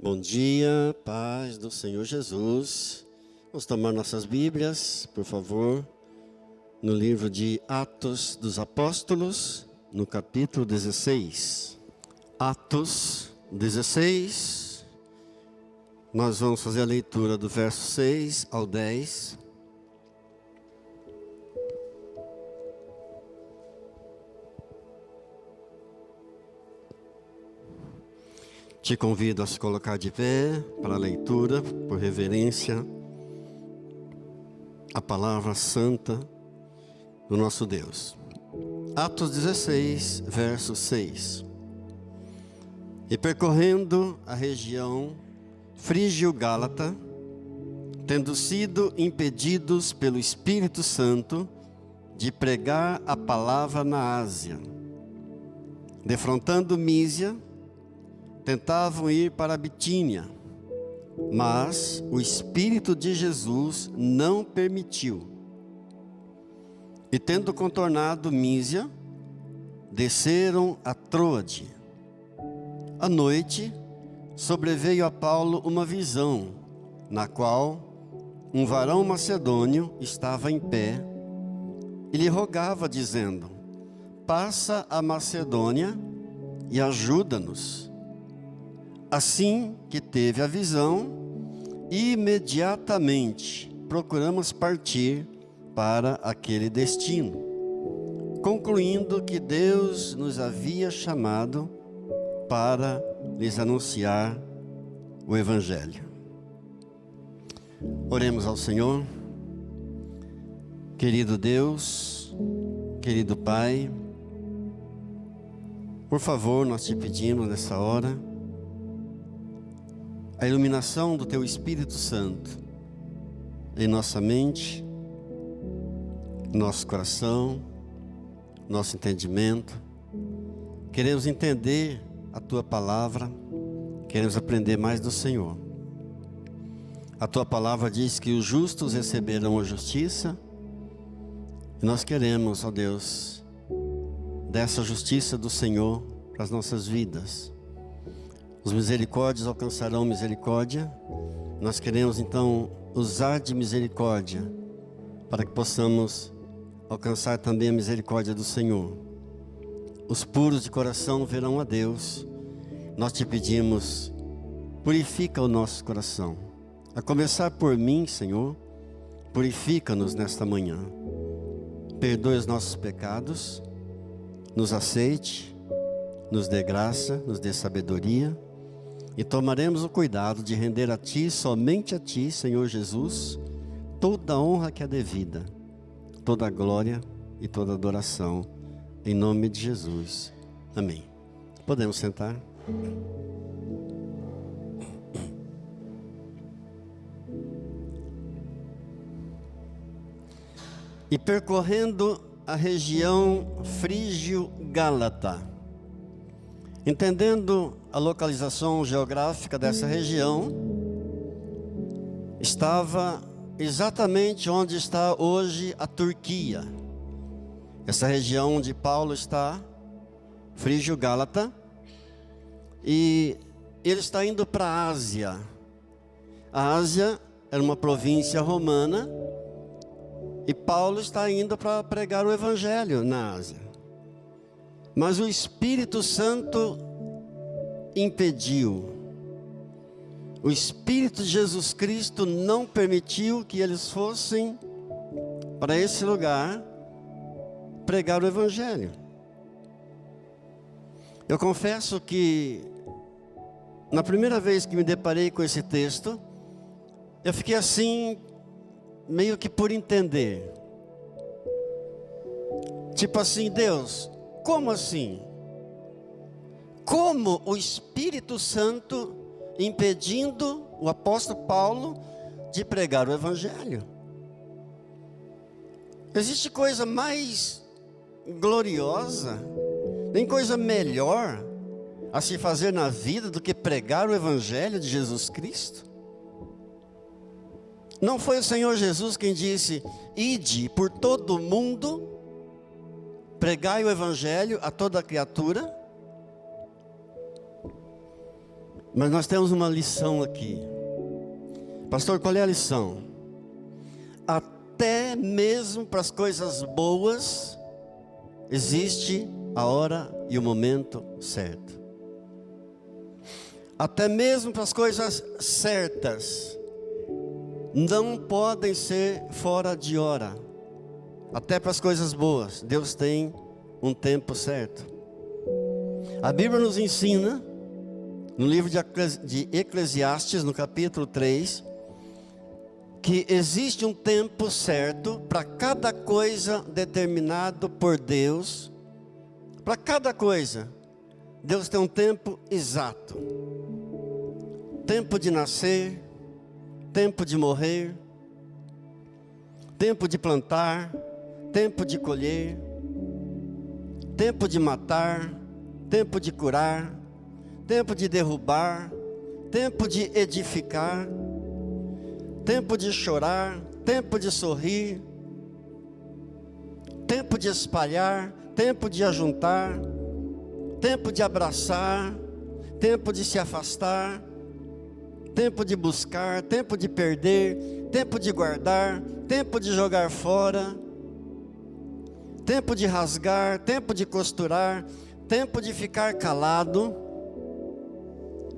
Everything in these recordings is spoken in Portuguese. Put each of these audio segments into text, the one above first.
Bom dia, paz do Senhor Jesus. Vamos tomar nossas Bíblias, por favor, no livro de Atos dos Apóstolos, no capítulo 16. Atos 16, nós vamos fazer a leitura do verso 6 ao 10. Te convido a se colocar de pé para a leitura, por reverência à palavra santa do nosso Deus. Atos 16, verso 6. E percorrendo a região frígio-gálata, tendo sido impedidos pelo Espírito Santo de pregar a palavra na Ásia, defrontando Mísia, tentavam ir para a Bitínia, mas o Espírito de Jesus não permitiu. E tendo contornado Mísia, desceram a Troade. À noite, sobreveio a Paulo uma visão, na qual um varão macedônio estava em pé, e lhe rogava, dizendo: passa a Macedônia e ajuda-nos. Assim que teve a visão, imediatamente procuramos partir para aquele destino, concluindo que Deus nos havia chamado para lhes anunciar o Evangelho. Oremos ao Senhor. Querido Deus, querido Pai, por favor, nós te pedimos nessa hora a iluminação do Teu Espírito Santo em nossa mente, nosso coração, nosso entendimento. Queremos entender a Tua palavra, queremos aprender mais do Senhor. A Tua palavra diz que os justos receberão a justiça, e nós queremos, ó Deus, dessa justiça do Senhor para as nossas vidas. Os misericórdios alcançarão misericórdia. Nós queremos então usar de misericórdia para que possamos alcançar também a misericórdia do Senhor. Os puros de coração verão a Deus. Nós te pedimos, purifica o nosso coração. A começar por mim, Senhor, purifica-nos nesta manhã. Perdoe os nossos pecados, nos aceite, nos dê graça, nos dê sabedoria. E tomaremos o cuidado de render a Ti, somente a Ti, Senhor Jesus, toda a honra que é devida, toda a glória e toda a adoração, em nome de Jesus. Amém. Podemos sentar? E percorrendo a região frígio-gálata, entendendo a localização geográfica dessa região, estava exatamente onde está hoje a Turquia. Essa região onde Paulo está, Frígio-Gálata, e ele está indo para a Ásia. A Ásia era uma província romana, e Paulo está indo para pregar o Evangelho na Ásia. Mas o Espírito Santo impediu. O Espírito de Jesus Cristo não permitiu que eles fossem para esse lugar pregar o Evangelho. Eu confesso que na primeira vez que me deparei com esse texto, eu fiquei assim, meio que por entender. Tipo assim, Deus, como assim? Como o Espírito Santo impedindo o apóstolo Paulo de pregar o Evangelho? Existe coisa mais gloriosa, nem coisa melhor a se fazer na vida do que pregar o Evangelho de Jesus Cristo? Não foi o Senhor Jesus quem disse: ide por todo o mundo, pregai o Evangelho a toda criatura? Mas nós temos uma lição aqui. Pastor, qual é a lição? Até mesmo para as coisas boas, existe a hora e o momento certo. Até mesmo para as coisas certas, não podem ser fora de hora. Até para as coisas boas, Deus tem um tempo certo. A Bíblia nos ensina, no livro de Eclesiastes, no capítulo 3, que existe um tempo certo para cada coisa determinado por Deus. Para cada coisa, Deus tem um tempo exato. Tempo de nascer, tempo de morrer, tempo de plantar, tempo de colher, tempo de matar, tempo de curar, tempo de derrubar, tempo de edificar, tempo de chorar, tempo de sorrir, tempo de espalhar, tempo de ajuntar, tempo de abraçar, tempo de se afastar, tempo de buscar, tempo de perder, tempo de guardar, tempo de jogar fora, tempo de rasgar, tempo de costurar, tempo de ficar calado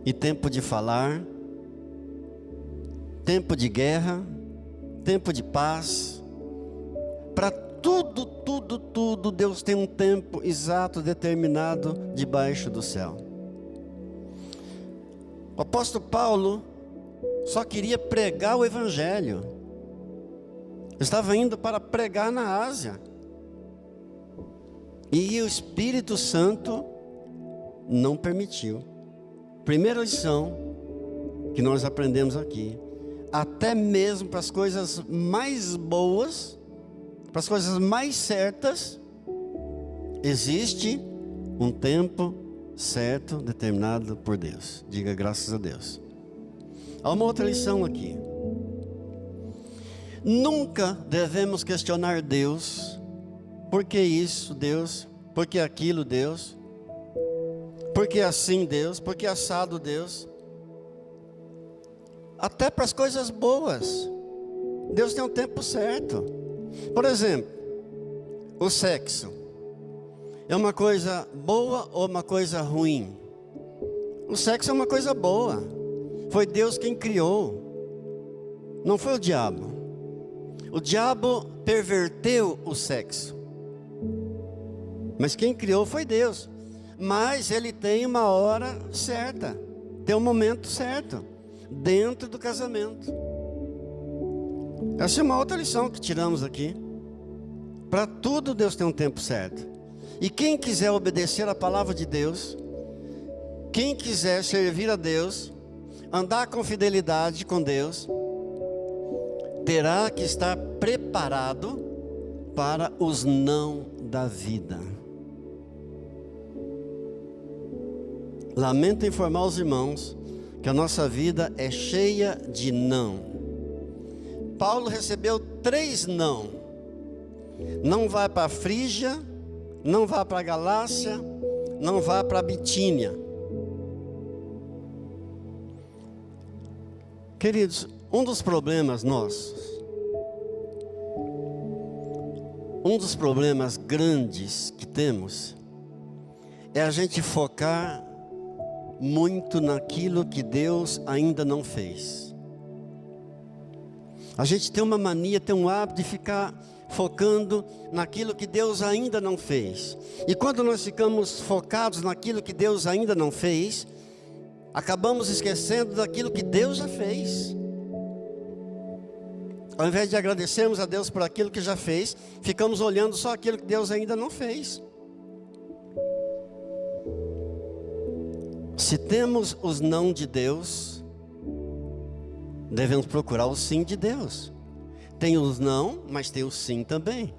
e tempo de falar, tempo de guerra, tempo de paz. Para tudo, Deus tem um tempo exato, determinado, debaixo do céu. O apóstolo Paulo só queria pregar o Evangelho. Estava indo para pregar na Ásia. E o Espírito Santo não permitiu. Primeira lição que nós aprendemos aqui. Até mesmo para as coisas mais boas, para as coisas mais certas, existe um tempo certo, determinado por Deus. Diga graças a Deus. Há uma outra lição aqui. Nunca devemos questionar Deus. Por que isso, Deus? Por que aquilo, Deus? Por que assim, Deus? Por que assado, Deus? Até para as coisas boas, Deus tem um tempo certo. Por exemplo, o sexo é uma coisa boa ou uma coisa ruim? O sexo é uma coisa boa. Foi Deus quem criou, não foi o diabo. O diabo perverteu o sexo, mas quem criou foi Deus. Mas ele tem uma hora certa, tem um momento certo, dentro do casamento. Essa é uma outra lição que tiramos aqui. Para tudo Deus tem um tempo certo. E quem quiser obedecer a palavra de Deus, quem quiser servir a Deus, andar com fidelidade com Deus, terá que estar preparado para os não da vida. Lamento informar os irmãos que a nossa vida é cheia de não. Paulo recebeu 3 não. Não vá para a Frígia, não vá para a Galácia, não vá para a Bitínia. Queridos, um dos problemas nossos, um dos problemas grandes que temos, é a gente focar muito naquilo que Deus ainda não fez. A gente tem uma mania, tem um hábito de ficar focando naquilo que Deus ainda não fez. E quando nós ficamos focados naquilo que Deus ainda não fez, acabamos esquecendo daquilo que Deus já fez. Ao invés de agradecermos a Deus por aquilo que já fez, ficamos olhando só aquilo que Deus ainda não fez. Se temos os não de Deus, devemos procurar o sim de Deus. Tem os não, mas tem o sim também.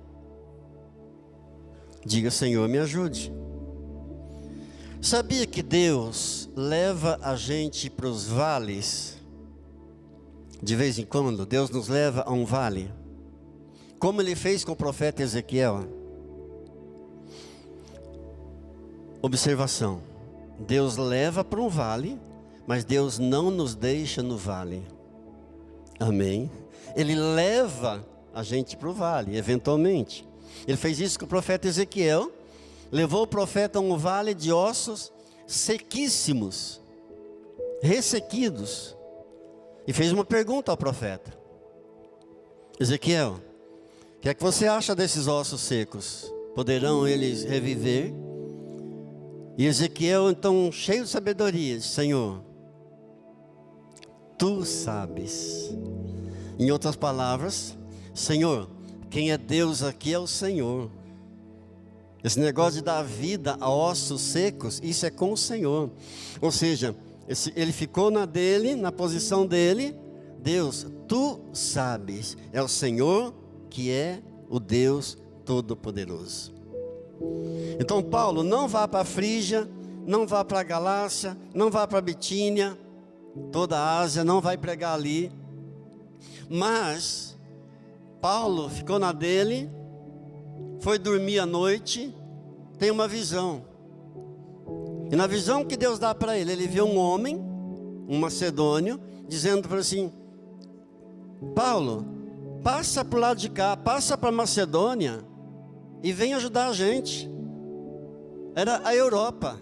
Diga: Senhor, me ajude. Sabia que Deus leva a gente para os vales? De vez em quando, Deus nos leva a um vale, como Ele fez com o profeta Ezequiel. Observação: Deus leva para um vale Mas Deus não nos deixa no vale. Amém? Ele leva a gente para o vale, eventualmente. Ele fez isso com o profeta Ezequiel. Levou o profeta a um vale de ossos sequíssimos, ressequidos. E fez uma pergunta ao profeta: Ezequiel, o que é que você acha desses ossos secos? Poderão eles reviver? E Ezequiel, então, cheio de sabedoria, disse: Senhor, tu sabes. Em outras palavras, Senhor, quem é Deus aqui é o Senhor. Esse negócio de dar vida a ossos secos, isso é com o Senhor. Ou seja, ele ficou na posição dele. Deus, tu sabes, é o Senhor que é o Deus Todo-Poderoso. Então Paulo, não vá para a Frígia, não vá para a Galácia, não vá para a Bitínia, toda a Ásia, não vai pregar ali. Mas Paulo ficou na dele, foi dormir à noite, tem uma visão. E na visão que Deus dá para ele, ele vê um homem, um macedônio, dizendo para ele assim: Paulo, passa para o lado de cá, passa para a Macedônia e vem ajudar a gente. Era a Europa.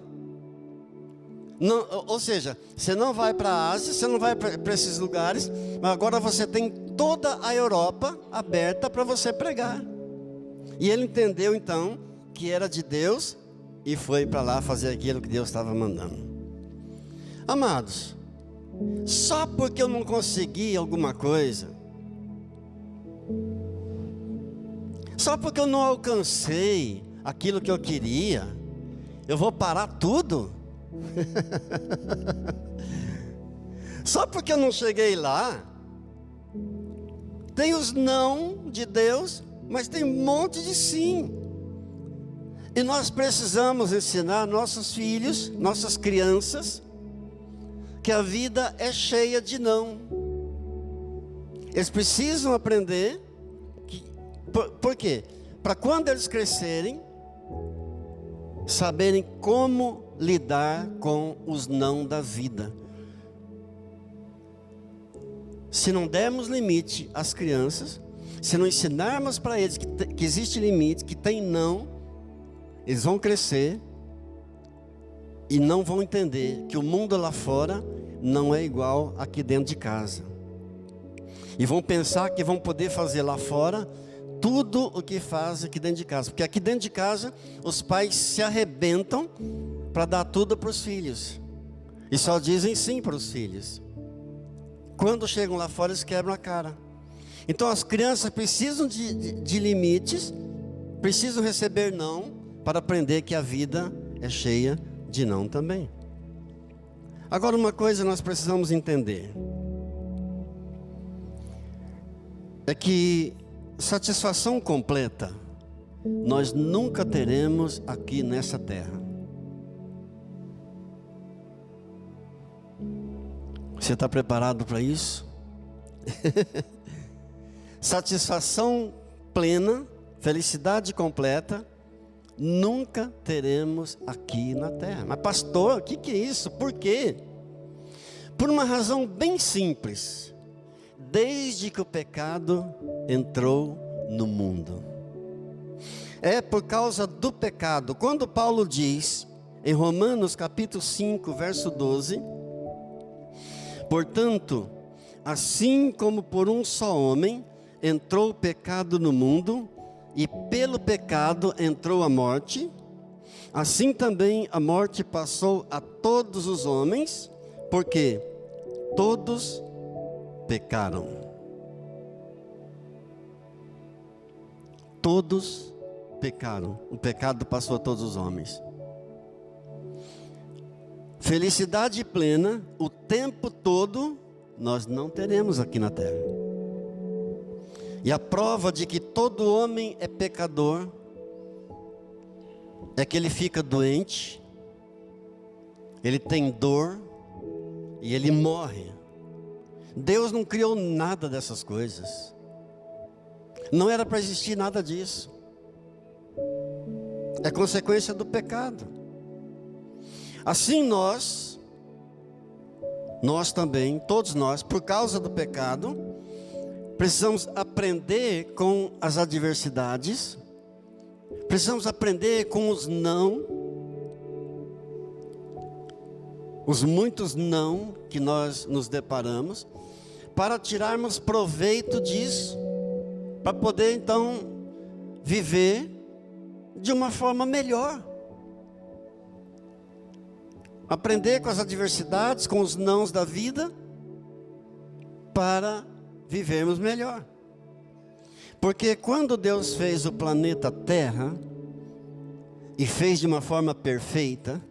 Não, ou seja, você não vai para a Ásia, você não vai para esses lugares, mas agora você tem toda a Europa aberta para você pregar. E ele entendeu então que era de Deus e foi para lá fazer aquilo que Deus estava mandando. Amados, só porque eu não consegui alguma coisa, só porque eu não alcancei aquilo que eu queria, eu vou parar tudo? Só porque eu não cheguei lá. Tem os não de Deus, mas tem um monte de sim. E nós precisamos ensinar nossos filhos, nossas crianças, que a vida é cheia de não. Eles precisam aprender por quê? Para quando eles crescerem, saberem como lidar com os não da vida. Se não dermos limite às crianças, se não ensinarmos para eles que existe limite, que tem não, eles vão crescer e não vão entender que o mundo lá fora não é igual aqui dentro de casa. E vão pensar que vão poder fazer lá fora tudo o que faz aqui dentro de casa. Porque aqui dentro de casa, os pais se arrebentam para dar tudo para os filhos. E só dizem sim para os filhos. Quando chegam lá fora, eles quebram a cara. Então as crianças precisam de limites, precisam receber não, para aprender que a vida é cheia de não também. Agora, uma coisa nós precisamos entender: é que satisfação completa nós nunca teremos aqui nessa terra. Você está preparado para isso? Satisfação plena, felicidade completa, nunca teremos aqui na terra. Mas pastor, o que é isso? Por quê? Por uma razão bem simples. Desde que o pecado entrou no mundo. É por causa do pecado. Quando Paulo diz, em Romanos capítulo 5, verso 12... Portanto, assim como por um só homem entrou o pecado no mundo, e pelo pecado entrou a morte, assim também a morte passou a todos os homens, porque todos pecaram. Todos pecaram. O pecado passou a todos os homens. Felicidade plena, o tempo todo, nós não teremos aqui na terra. E a prova de que todo homem é pecador é que ele fica doente, ele tem dor e ele morre. Deus não criou nada dessas coisas. Não era para existir nada disso. É consequência do pecado. Assim nós nós também, todos nós, por causa do pecado, precisamos aprender com as adversidades, precisamos aprender com os não, os muitos não que nós nos deparamos, para tirarmos proveito disso, para poder então viver de uma forma melhor. Aprender com as adversidades, com os nãos da vida, para vivermos melhor. Porque quando Deus fez o planeta Terra, e fez de uma forma perfeita,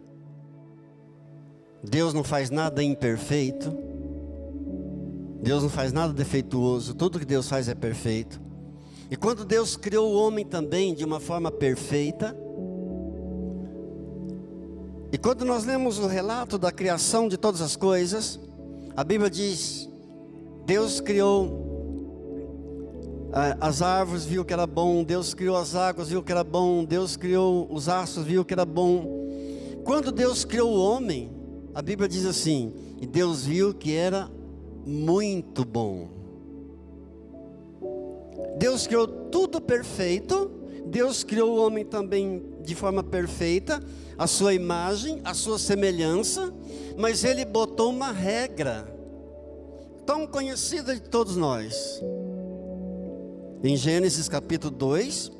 Deus não faz nada imperfeito, Deus não faz nada defeituoso, tudo que Deus faz é perfeito. E quando Deus criou o homem também de uma forma perfeita, e quando nós lemos o relato da criação de todas as coisas, a Bíblia diz, Deus criou as árvores, viu que era bom, Deus criou as águas, viu que era bom, Deus criou os astros, viu que era bom. Quando Deus criou o homem, a Bíblia diz assim, e Deus viu que era muito bom. Deus criou tudo perfeito, Deus criou o homem também de forma perfeita, a sua imagem, a sua semelhança, mas Ele botou uma regra, tão conhecida de todos nós, em Gênesis capítulo 2,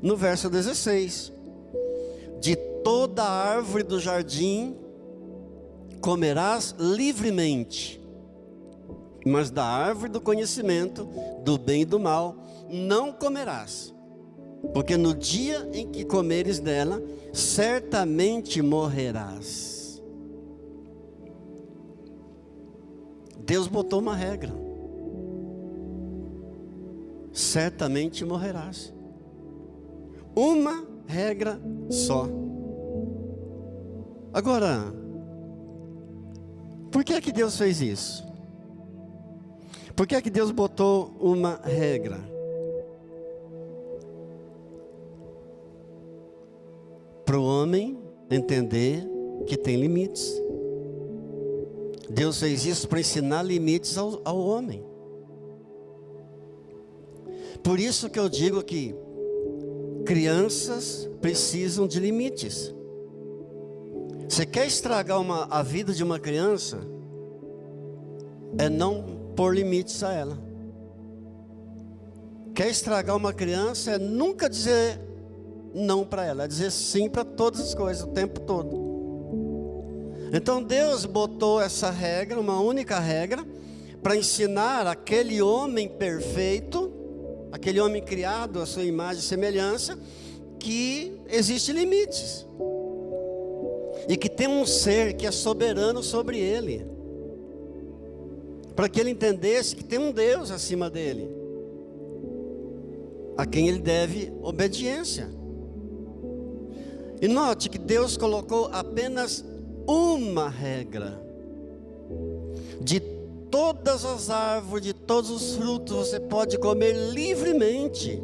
no verso 16, de toda árvore do jardim comerás livremente, mas da árvore do conhecimento, do bem e do mal, não comerás, porque no dia em que comeres dela, certamente morrerás. Deus botou uma regra, certamente morrerás. Uma regra só. Agora, por que Deus fez isso? Por que Deus botou uma regra? Para o homem entender que tem limites. Deus fez isso para ensinar limites ao homem. Por isso que eu digo que crianças precisam de limites. Você quer estragar a vida de uma criança? É não pôr limites a ela. Quer estragar uma criança é nunca dizer não para ela, é dizer sim para todas as coisas, o tempo todo. Então Deus botou essa regra, uma única regra, para ensinar aquele homem perfeito, aquele homem criado à sua imagem e semelhança, que existem limites. E que tem um ser que é soberano sobre ele. Para que ele entendesse que tem um Deus acima dele, a quem ele deve obediência. E note que Deus colocou apenas uma regra. De todas as árvores, de todos os frutos, você pode comer livremente.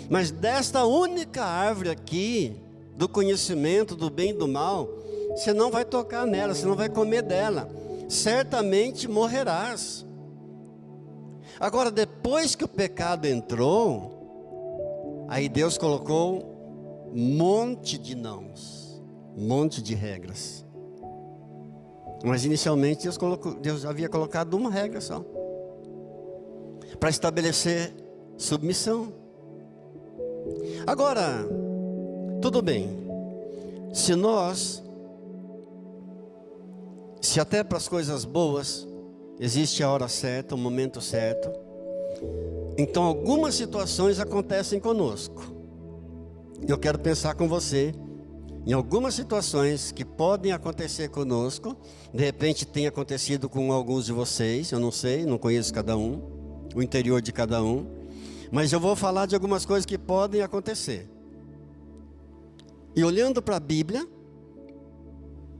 Mas desta única árvore aqui, do conhecimento do bem e do mal, você não vai tocar nela, você não vai comer dela. Certamente morrerás. Agora, depois que o pecado entrou, aí Deus colocou um monte de nãos, um monte de regras. Mas inicialmente Deus havia colocado uma regra só, para estabelecer submissão. Agora, tudo bem, se até para as coisas boas existe a hora certa, o momento certo, então algumas situações acontecem conosco. Eu quero pensar com você em algumas situações que podem acontecer conosco. De repente tem acontecido com alguns de vocês, eu não sei, não conheço cada um, o interior de cada um, mas eu vou falar de algumas coisas que podem acontecer. E olhando para a Bíblia,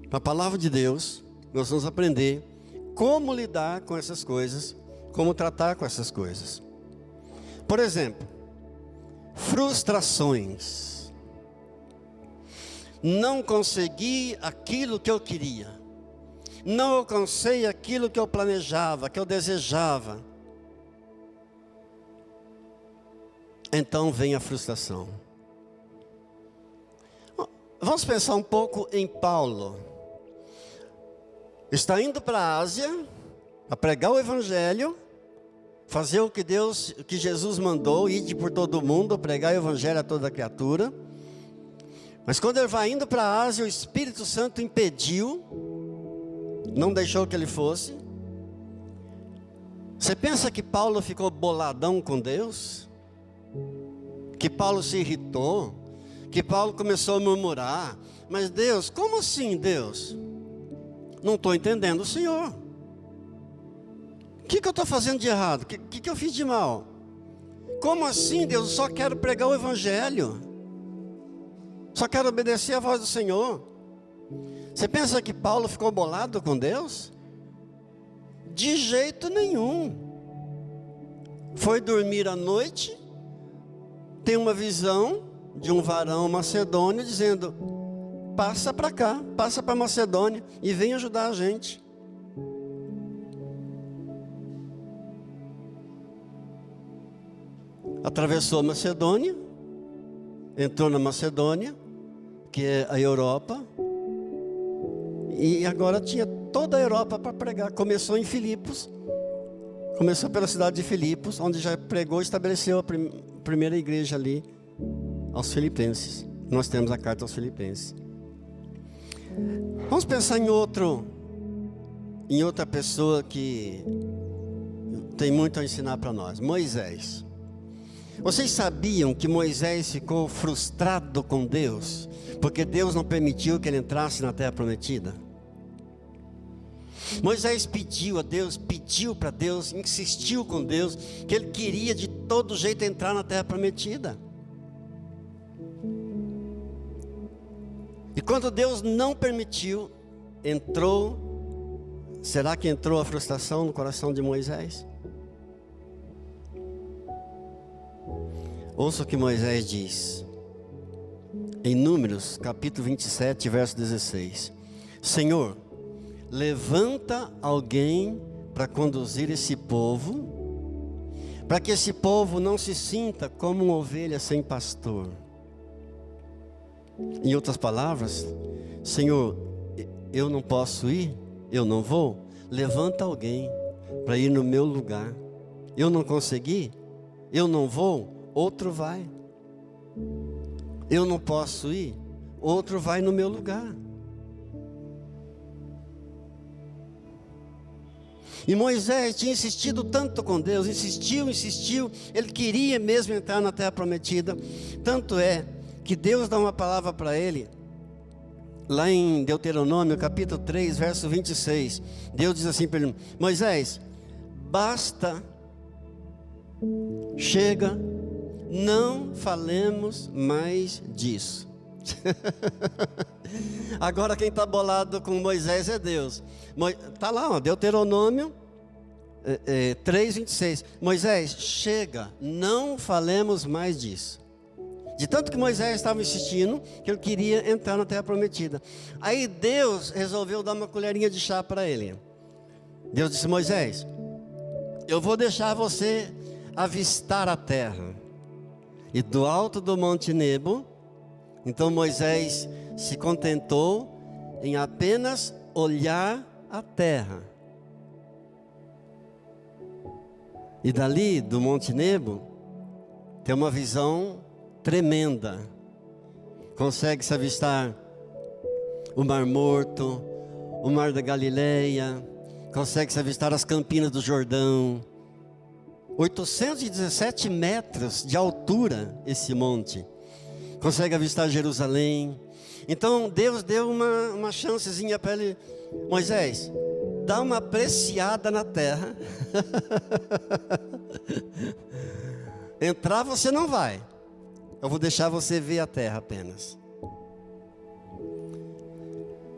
para a palavra de Deus, nós vamos aprender como lidar com essas coisas, como tratar com essas coisas. Por exemplo, frustrações. Não consegui aquilo que eu queria. não alcancei aquilo que eu planejava, que eu desejava. Então vem a frustração. Vamos pensar um pouco em Paulo. Está indo para a Ásia, a pregar o Evangelho, fazer o que Jesus mandou, ir por todo o mundo, pregar o Evangelho a toda criatura. Mas quando ele vai indo para a Ásia, o Espírito Santo impediu, não deixou que ele fosse. Você pensa que Paulo ficou boladão com Deus? Que Paulo se irritou? Que Paulo começou a murmurar? Mas Deus, como assim Deus? Não estou entendendo o Senhor. O que eu estou fazendo de errado? O que eu fiz de mal? Como assim Deus? Eu só quero pregar o Evangelho. Só quero obedecer a voz do Senhor. Você pensa que Paulo ficou bolado com Deus? De jeito nenhum. Foi dormir à noite, tem uma visão de um varão macedônio dizendo: passa para cá, passa para Macedônia e vem ajudar a gente. Atravessou a Macedônia, entrou na Macedônia, que é a Europa, e agora tinha toda a Europa para pregar. Começou em Filipos, começou pela cidade de Filipos, onde já pregou e estabeleceu a primeira igreja ali, aos filipenses. Nós temos a carta aos filipenses. Vamos pensar em outra pessoa que tem muito a ensinar para nós. Moisés. Vocês sabiam que Moisés ficou frustrado com Deus, porque Deus não permitiu que ele entrasse na terra prometida? Moisés pediu a Deus, pediu para Deus, insistiu com Deus, que ele queria de todo jeito entrar na terra prometida. E quando Deus não permitiu, entrou. Será que entrou a frustração no coração de Moisés? Ouça o que Moisés diz em Números capítulo 27, verso 16: Senhor, levanta alguém para conduzir esse povo, para que esse povo não se sinta como uma ovelha sem pastor. Em outras palavras, Senhor, eu não posso ir, eu não vou. Levanta alguém para ir no meu lugar. Eu não consegui, eu não vou, outro vai. Eu não posso ir, outro vai no meu lugar. E Moisés tinha insistido tanto com Deus, insistiu, ele queria mesmo entrar na terra prometida. Tanto é que Deus dá uma palavra para ele, lá em Deuteronômio capítulo 3, verso 26. Deus diz assim para ele: Moisés, basta, chega, não falemos mais disso. Agora quem está bolado com Moisés é Deus. Está lá, ó, Deuteronômio 3, 26. Moisés, chega, não falemos mais disso. De tanto que Moisés estava insistindo, que ele queria entrar na terra prometida. Aí Deus resolveu dar uma colherinha de chá para ele. Deus disse: Moisés, eu vou deixar você avistar a terra. E do alto do Monte Nebo, então Moisés se contentou em apenas olhar a terra. E dali do Monte Nebo tem uma visão tremenda. Consegue-se avistar o Mar Morto, o Mar da Galileia, consegue-se avistar as Campinas do Jordão. 817 metros de altura esse monte. Consegue avistar Jerusalém. Então Deus deu uma chancezinha para ele: Moisés, dá uma apreciada na terra. Entrar você não vai, eu vou deixar você ver a terra apenas.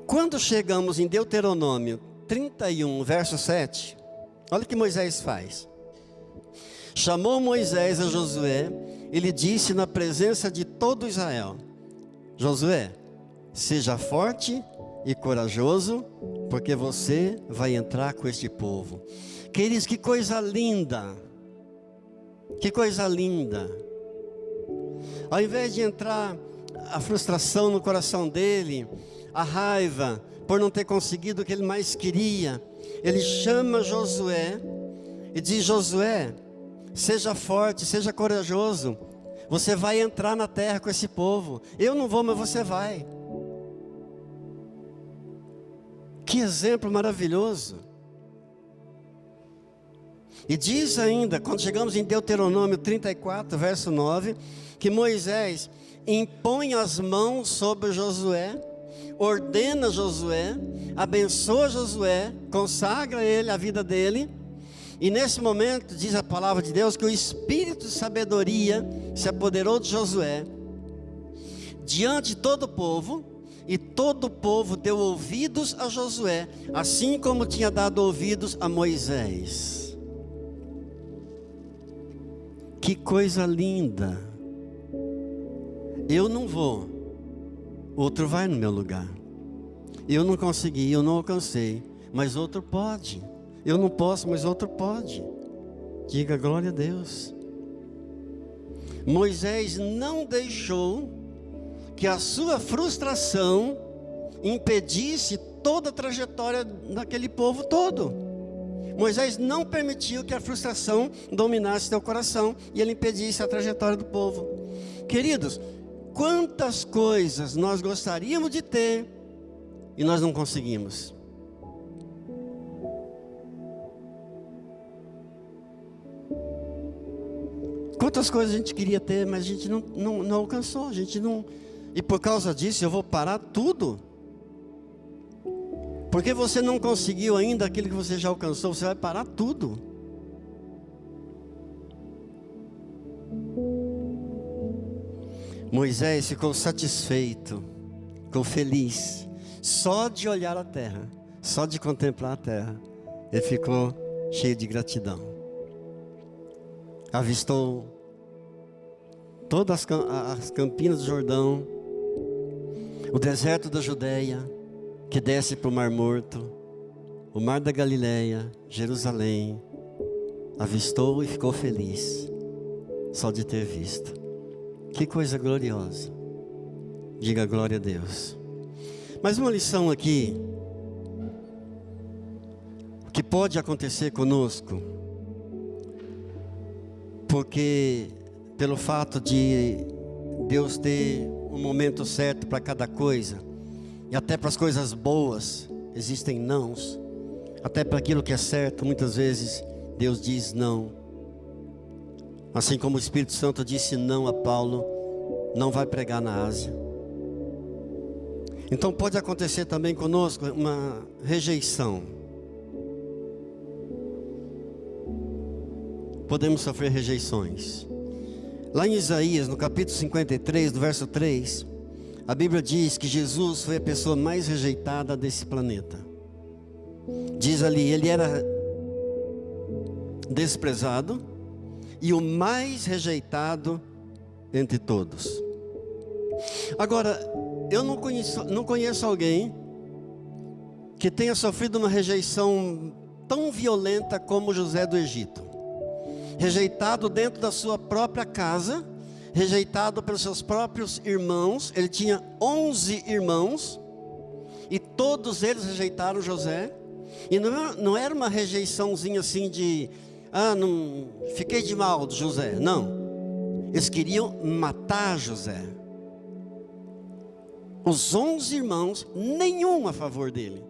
Quando chegamos em Deuteronômio 31, verso 7, olha o que Moisés faz. Chamou Moisés a Josué e lhe disse na presença de todo Israel: Josué, seja forte e corajoso, porque você vai entrar com este povo. Queridos, que coisa linda. Que coisa linda. Ao invés de entrar a frustração no coração dele, a raiva por não ter conseguido o que ele mais queria, ele chama Josué e diz: Josué, seja forte, seja corajoso. Você vai entrar na terra com esse povo. Eu não vou, mas você vai. Que exemplo maravilhoso. E diz ainda, quando chegamos em Deuteronômio 34, verso 9, que Moisés impõe as mãos sobre Josué, ordena Josué, abençoa Josué, consagra ele, a vida dele. E nesse momento, diz a palavra de Deus, que o espírito de sabedoria se apoderou de Josué, diante de todo o povo, e todo o povo deu ouvidos a Josué, assim como tinha dado ouvidos a Moisés. Que coisa linda. Eu não vou, outro vai no meu lugar. Eu não consegui, eu não alcancei, mas outro pode. Eu não posso, mas outro pode. Diga glória a Deus. Moisés não deixou que a sua frustração impedisse toda a trajetória daquele povo todo. Moisés não permitiu que a frustração dominasse seu coração e ele impedisse a trajetória do povo. Queridos, quantas coisas nós gostaríamos de ter e nós não conseguimos. Quantas coisas a gente queria ter, mas a gente não alcançou, a gente não... E por causa disso eu vou parar tudo. Porque você não conseguiu ainda aquilo que você já alcançou, você vai parar tudo. Moisés ficou satisfeito, ficou feliz, só de olhar a terra, só de contemplar a terra. Ele ficou cheio de gratidão. Avistou todas as campinas do Jordão, o deserto da Judeia, que desce para o Mar Morto, o Mar da Galileia, Jerusalém. Avistou e ficou feliz, só de ter visto. Que coisa gloriosa. Diga glória a Deus. Mas uma lição aqui, que pode acontecer conosco, porque pelo fato de Deus ter um momento certo para cada coisa, e até para as coisas boas existem nãos, até para aquilo que é certo, muitas vezes Deus diz não. Assim como o Espírito Santo disse não a Paulo, não vai pregar na Ásia. Então pode acontecer também conosco uma rejeição. Podemos sofrer rejeições. Lá em Isaías, no capítulo 53, do verso 3, a Bíblia diz que Jesus foi a pessoa mais rejeitada desse planeta. Diz ali, ele era desprezado e o mais rejeitado entre todos. Agora, eu não conheço alguém que tenha sofrido uma rejeição tão violenta como José do Egito. Rejeitado dentro da sua própria casa, rejeitado pelos seus próprios irmãos. Ele tinha 11 irmãos e todos eles rejeitaram José. E não era uma rejeiçãozinha assim de não fiquei de mal de José, não. Eles queriam matar José. Os 11 irmãos, nenhum a favor dele.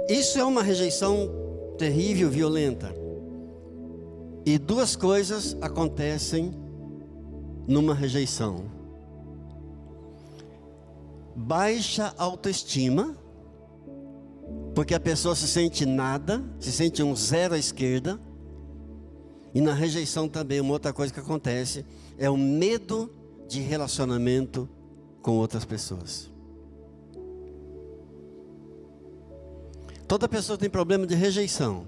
Isso é uma rejeição terrível, violenta. E duas coisas acontecem numa rejeição: baixa autoestima, porque a pessoa se sente nada, se sente um zero à esquerda. E na rejeição também, uma outra coisa que acontece é o medo de relacionamento com outras pessoas. Toda pessoa que tem problema de rejeição,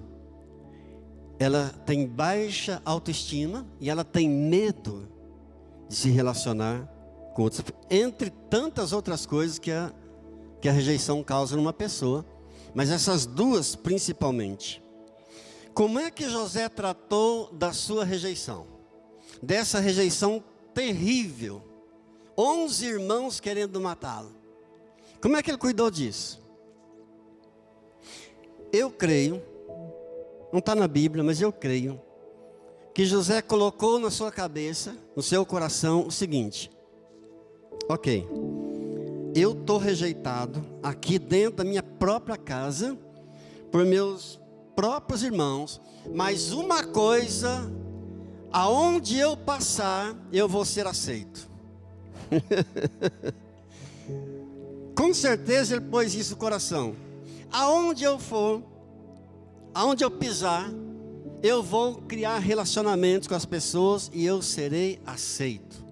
ela tem baixa autoestima e ela tem medo de se relacionar com outras, entre tantas outras coisas que a que a rejeição causa numa pessoa, mas essas duas principalmente. Como é que José tratou da sua rejeição? Dessa rejeição terrível. 11 irmãos querendo matá-lo. Como é que ele cuidou disso? Eu creio, não está na Bíblia, mas eu creio, que José colocou na sua cabeça, no seu coração, o seguinte: ok, eu estou rejeitado aqui dentro da minha própria casa, por meus próprios irmãos, mas uma coisa, aonde eu passar, eu vou ser aceito. Com certeza ele pôs isso no coração. Aonde eu for, aonde eu pisar, eu vou criar relacionamentos com as pessoas e eu serei aceito.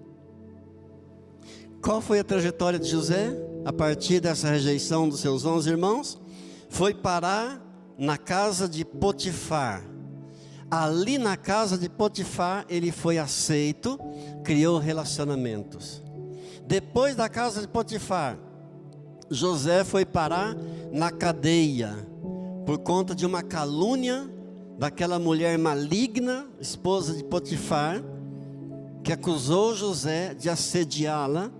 Qual foi a trajetória de José? A partir dessa rejeição dos seus 11 irmãos, foi parar na casa de Potifar. Ali na casa de Potifar, ele foi aceito, criou relacionamentos. Depois da casa de Potifar, José foi parar na cadeia, por conta de uma calúnia daquela mulher maligna, esposa de Potifar, que acusou José de assediá-la,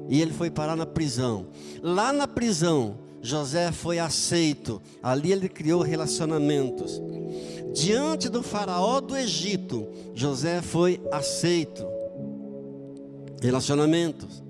e ele foi parar na prisão. Lá na prisão, José foi aceito, ali ele criou relacionamentos. Diante do faraó do Egito, José foi aceito, relacionamentos.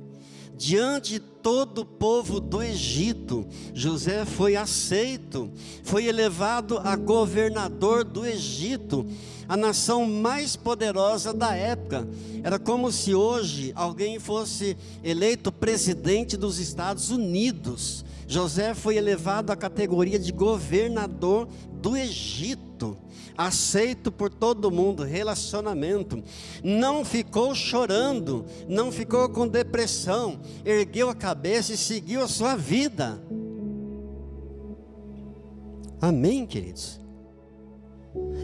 Diante de todo o povo do Egito, José foi aceito, foi elevado a governador do Egito, a nação mais poderosa da época. Era como se hoje alguém fosse eleito presidente dos Estados Unidos. José foi elevado à categoria de governador do Egito, aceito por todo mundo, relacionamento. Não ficou chorando, não ficou com depressão, ergueu a cabeça e seguiu a sua vida. Amém, queridos?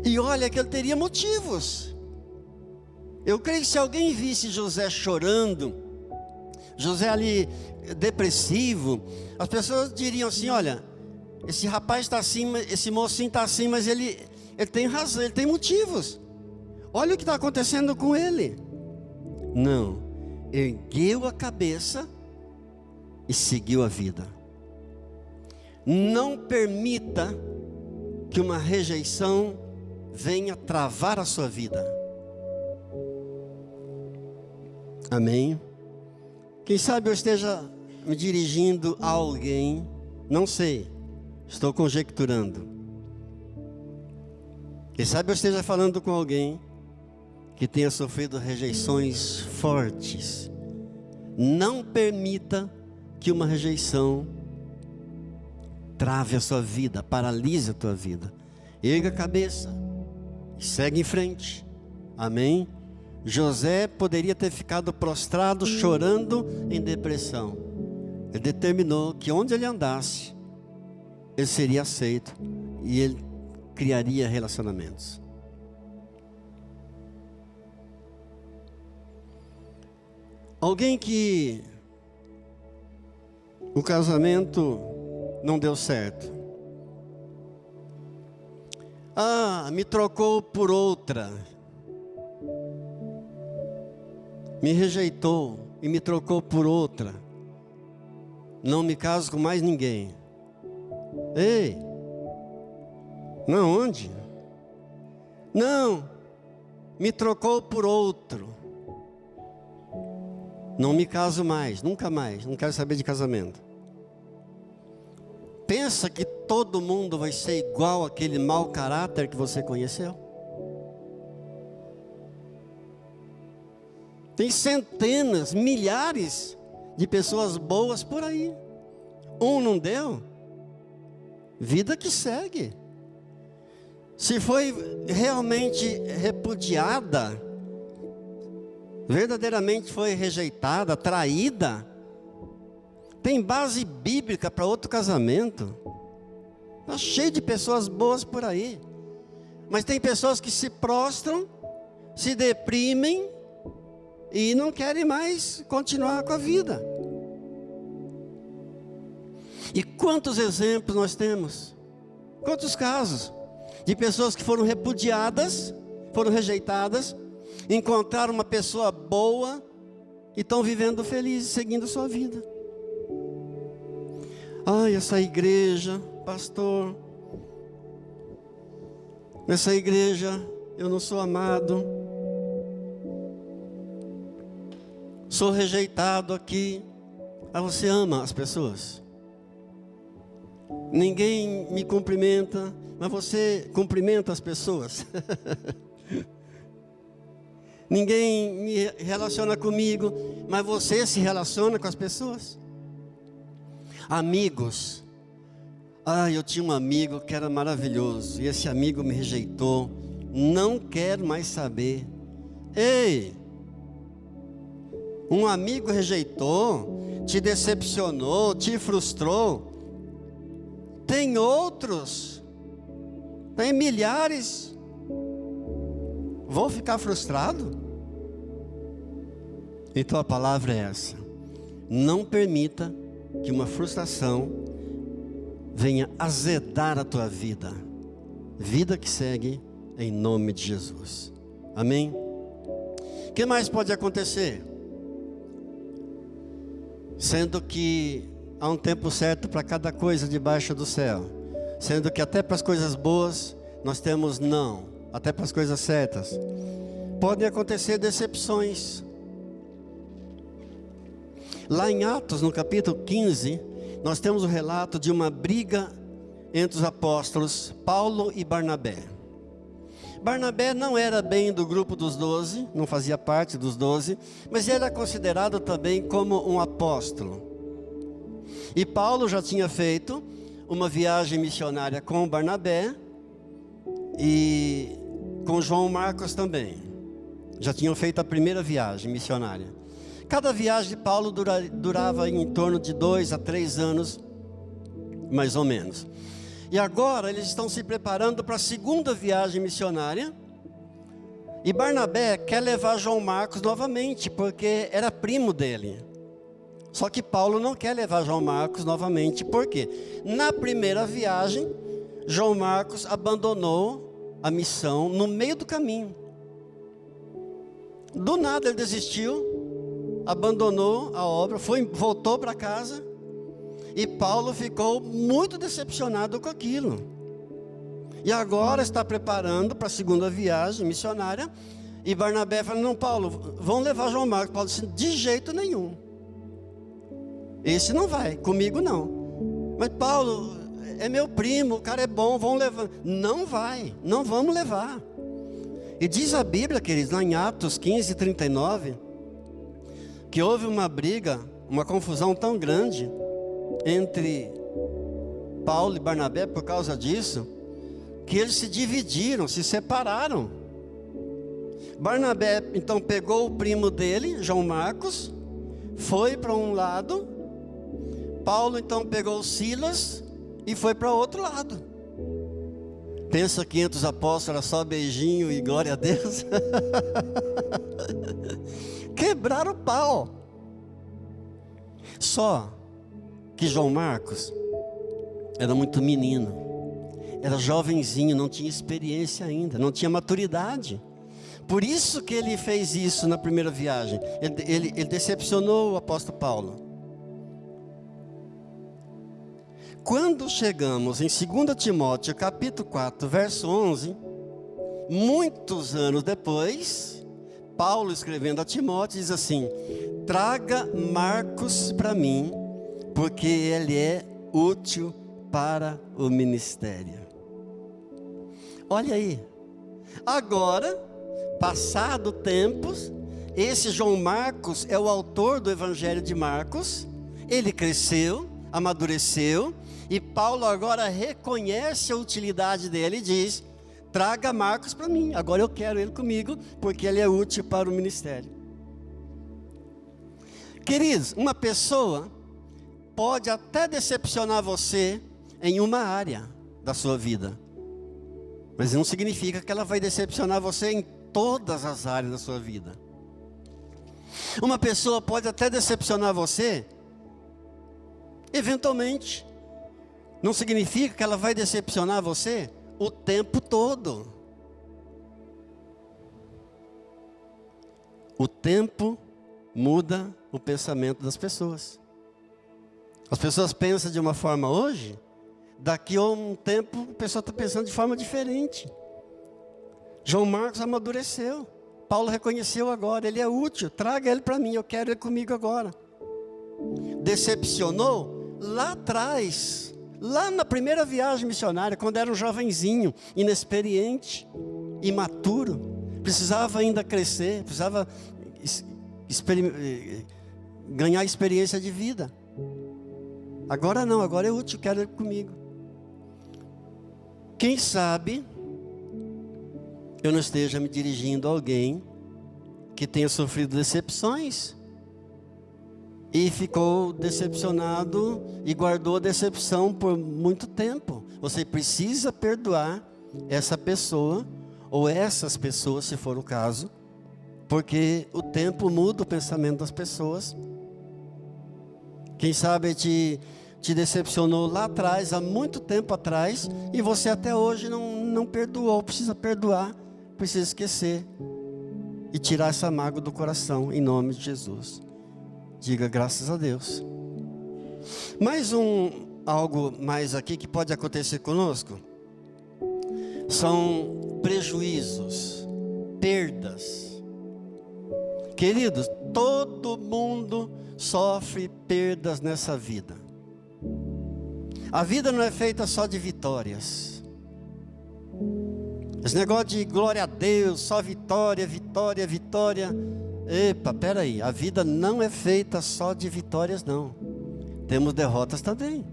E olha que ele teria motivos. Eu creio que se alguém visse José chorando, José ali depressivo, as pessoas diriam assim: olha, esse rapaz está assim, esse mocinho está assim, mas ele tem razão, ele tem motivos. Olha o que está acontecendo com ele. Não, ergueu a cabeça e seguiu a vida. Não permita que uma rejeição venha travar a sua vida. Amém? Quem sabe eu esteja me dirigindo a alguém, não sei, estou conjecturando. Quem sabe eu esteja falando com alguém que tenha sofrido rejeições fortes. Não permita que uma rejeição trave a sua vida, paralise a tua vida. Erga a cabeça e segue em frente. Amém? José poderia ter ficado prostrado, chorando, em depressão. Ele determinou que onde ele andasse, ele seria aceito e ele criaria relacionamentos. Alguém que o casamento não deu certo. Me trocou por outra. Me rejeitou e me trocou por outra. Não me caso com mais ninguém. Ei! Não, onde? Não, me trocou por outro. Não me caso mais, nunca mais, não quero saber de casamento. Pensa que todo mundo vai ser igual àquele mau caráter que você conheceu? Tem centenas, milhares de pessoas boas por aí. Um não deu? Vida que segue. Se foi realmente repudiada, verdadeiramente foi rejeitada, traída, tem base bíblica para outro casamento. Está cheio de pessoas boas por aí. Mas tem pessoas que se prostram, se deprimem e não querem mais continuar com a vida. E quantos exemplos nós temos? Quantos casos de pessoas que foram repudiadas, foram rejeitadas, encontraram uma pessoa boa e estão vivendo felizes, seguindo sua vida. Ai, essa igreja, pastor, nessa igreja eu não sou amado, sou rejeitado aqui. Ah, você ama as pessoas? Ninguém me cumprimenta, mas você cumprimenta as pessoas. Ninguém me relaciona comigo, mas você se relaciona com as pessoas. Amigos. Eu tinha um amigo que era maravilhoso, e esse amigo me rejeitou. Não quero mais saber. Ei! Um amigo rejeitou, te decepcionou, te frustrou. Tem outros, tem milhares. Vou ficar frustrado? Então a palavra é essa: não permita que uma frustração venha azedar a tua vida. Vida que segue em nome de Jesus. Amém? O que mais pode acontecer? Sendo que há um tempo certo para cada coisa debaixo do céu. Sendo que até para as coisas boas nós temos não. Até para as coisas certas. Podem acontecer decepções. Lá em Atos, no capítulo 15, nós temos o relato de uma briga entre os apóstolos Paulo e Barnabé. Barnabé não era bem do grupo dos 12, não fazia parte dos 12, mas era considerado também como um apóstolo. E Paulo já tinha feito uma viagem missionária com Barnabé e com João Marcos também. Já tinham feito a primeira viagem missionária. Cada viagem de Paulo durava em torno de 2 a 3 anos, mais ou menos. E agora eles estão se preparando para a segunda viagem missionária. E Barnabé quer levar João Marcos novamente, porque era primo dele. Só que Paulo não quer levar João Marcos novamente, porque na primeira viagem, João Marcos abandonou a missão no meio do caminho. Do nada ele desistiu, abandonou a obra, voltou para casa. E Paulo ficou muito decepcionado com aquilo. E agora está preparando para a segunda viagem missionária. E Barnabé falou: não, Paulo, vão levar João Marcos. Paulo disse: de jeito nenhum. Esse não vai, comigo não. Mas Paulo, é meu primo, o cara é bom, vão levar. Não vai, não vamos levar. E diz a Bíblia, queridos, lá em Atos 15, 39, que houve uma briga, uma confusão tão grande entre Paulo e Barnabé por causa disso, que eles se dividiram, se separaram. Barnabé então pegou o primo dele, João Marcos, foi para um lado. Paulo então pegou Silas e foi para outro lado. Pensa que entre os apóstolos era só beijinho e glória a Deus. Quebraram o pau. Só que João Marcos era muito menino, era jovenzinho, não tinha experiência ainda, não tinha maturidade. Por isso que ele fez isso na primeira viagem. Ele decepcionou o apóstolo Paulo. Quando chegamos em 2 Timóteo capítulo 4, verso 11, muitos anos depois, Paulo escrevendo a Timóteo diz assim: traga Marcos para mim, porque ele é útil para o ministério. Olha aí, agora, passado tempos, esse João Marcos é o autor do Evangelho de Marcos. Ele cresceu, amadureceu, e Paulo agora reconhece a utilidade dele e diz: traga Marcos para mim, agora eu quero ele comigo, porque ele é útil para o ministério. Queridos, uma pessoa pode até decepcionar você em uma área da sua vida, mas não significa que ela vai decepcionar você em todas as áreas da sua vida. Uma pessoa pode até decepcionar você, eventualmente, não significa que ela vai decepcionar você o tempo todo. O tempo muda o pensamento das pessoas. As pessoas pensam de uma forma hoje, daqui a um tempo a pessoa está pensando de forma diferente. João Marcos amadureceu. Paulo reconheceu agora, ele é útil, traga ele para mim, eu quero ele comigo agora. Decepcionou lá atrás, lá na primeira viagem missionária, quando era um jovenzinho, inexperiente, imaturo, precisava ainda crescer, precisava ganhar experiência de vida. Agora não, agora é útil, quero ele comigo. Quem sabe eu não esteja me dirigindo a alguém que tenha sofrido decepções e ficou decepcionado e guardou a decepção por muito tempo. Você precisa perdoar essa pessoa ou essas pessoas, se for o caso, porque o tempo muda o pensamento das pessoas. Quem sabe te decepcionou lá atrás, há muito tempo atrás, e você até hoje não perdoou. Precisa perdoar, precisa esquecer e tirar essa mágoa do coração, em nome de Jesus. Diga graças a Deus. Algo mais aqui que pode acontecer conosco são prejuízos, perdas. Queridos, todo mundo sofre perdas nessa vida. A vida não é feita só de vitórias. Esse negócio de glória a Deus, só vitória, vitória, vitória. Epa, peraí, a vida não é feita só de vitórias não. Temos derrotas também.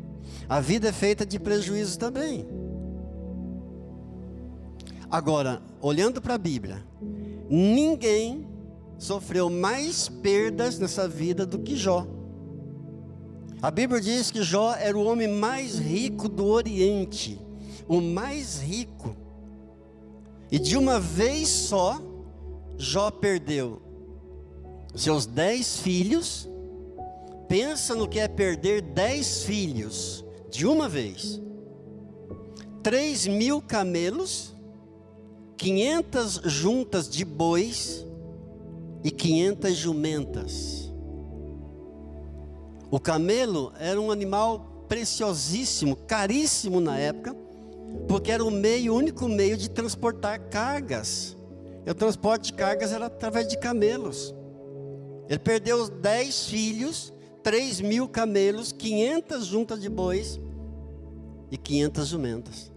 A vida é feita de prejuízos também. Agora, olhando para a Bíblia, ninguém sofreu mais perdas nessa vida do que Jó. A Bíblia diz que Jó era o homem mais rico do Oriente, o mais rico. E de uma vez só, Jó perdeu seus 10 filhos. Pensa no que é perder 10 filhos de uma vez. 3.000 camelos, 500 juntas de bois e 500 jumentas. O camelo era um animal preciosíssimo, caríssimo na época, porque era o único meio de transportar cargas. E o transporte de cargas era através de camelos. Ele perdeu os 10 filhos, 3.000 camelos, 500 juntas de bois e 500 jumentas.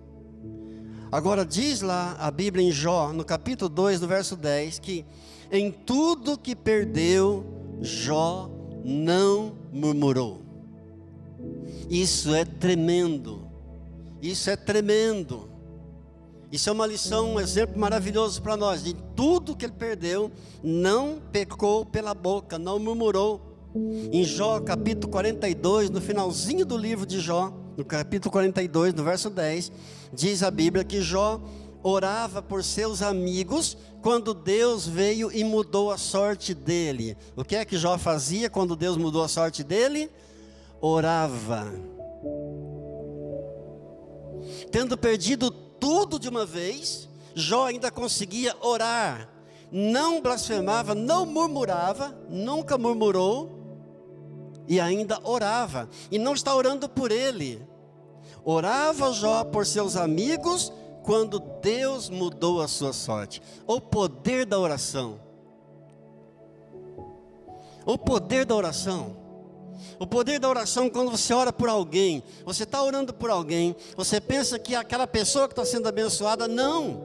Agora diz lá a Bíblia em Jó, no capítulo 2, no verso 10, que em tudo que perdeu, Jó não murmurou. Isso é tremendo. Isso é tremendo. Isso é uma lição, um exemplo maravilhoso para nós. De tudo que ele perdeu, não pecou pela boca, não murmurou. Em Jó capítulo 42, no finalzinho do livro de Jó, no capítulo 42, no verso 10, diz a Bíblia que Jó orava por seus amigos quando Deus veio e mudou a sorte dele. O que é que Jó fazia quando Deus mudou a sorte dele? Orava. Tendo perdido tudo de uma vez, Jó ainda conseguia orar. Não blasfemava, não murmurava, nunca murmurou. E ainda orava. E não está orando por ele. Orava Jó por seus amigos quando Deus mudou a sua sorte. O poder da oração. O poder da oração. O poder da oração, quando você ora por alguém, você está orando por alguém, você pensa que aquela pessoa que está sendo abençoada, não.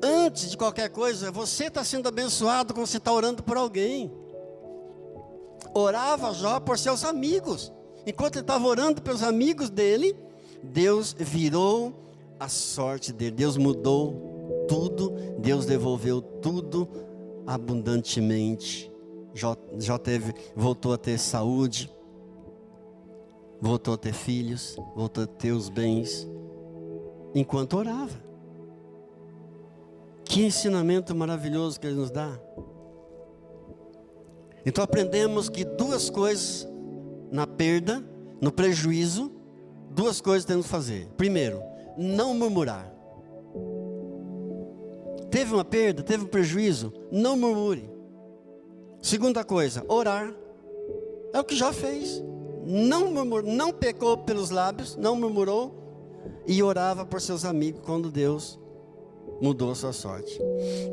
Antes de qualquer coisa, você está sendo abençoado quando você está orando por alguém. Orava Jó por seus amigos. Enquanto ele estava orando pelos amigos dele, Deus virou a sorte dele. Deus mudou tudo, Deus devolveu tudo abundantemente. Jó voltou a ter saúde, voltou a ter filhos, voltou a ter os bens, enquanto orava. Que ensinamento maravilhoso que ele nos dá. Então aprendemos que duas coisas na perda no prejuízo, duas coisas temos que fazer. Primeiro, não murmurar. Teve uma perda, teve um prejuízo, não murmure. Segunda coisa, orar. É o que já fez. Não murmurou, não pecou pelos lábios, não murmurou e orava por seus amigos quando Deus mudou a sua sorte.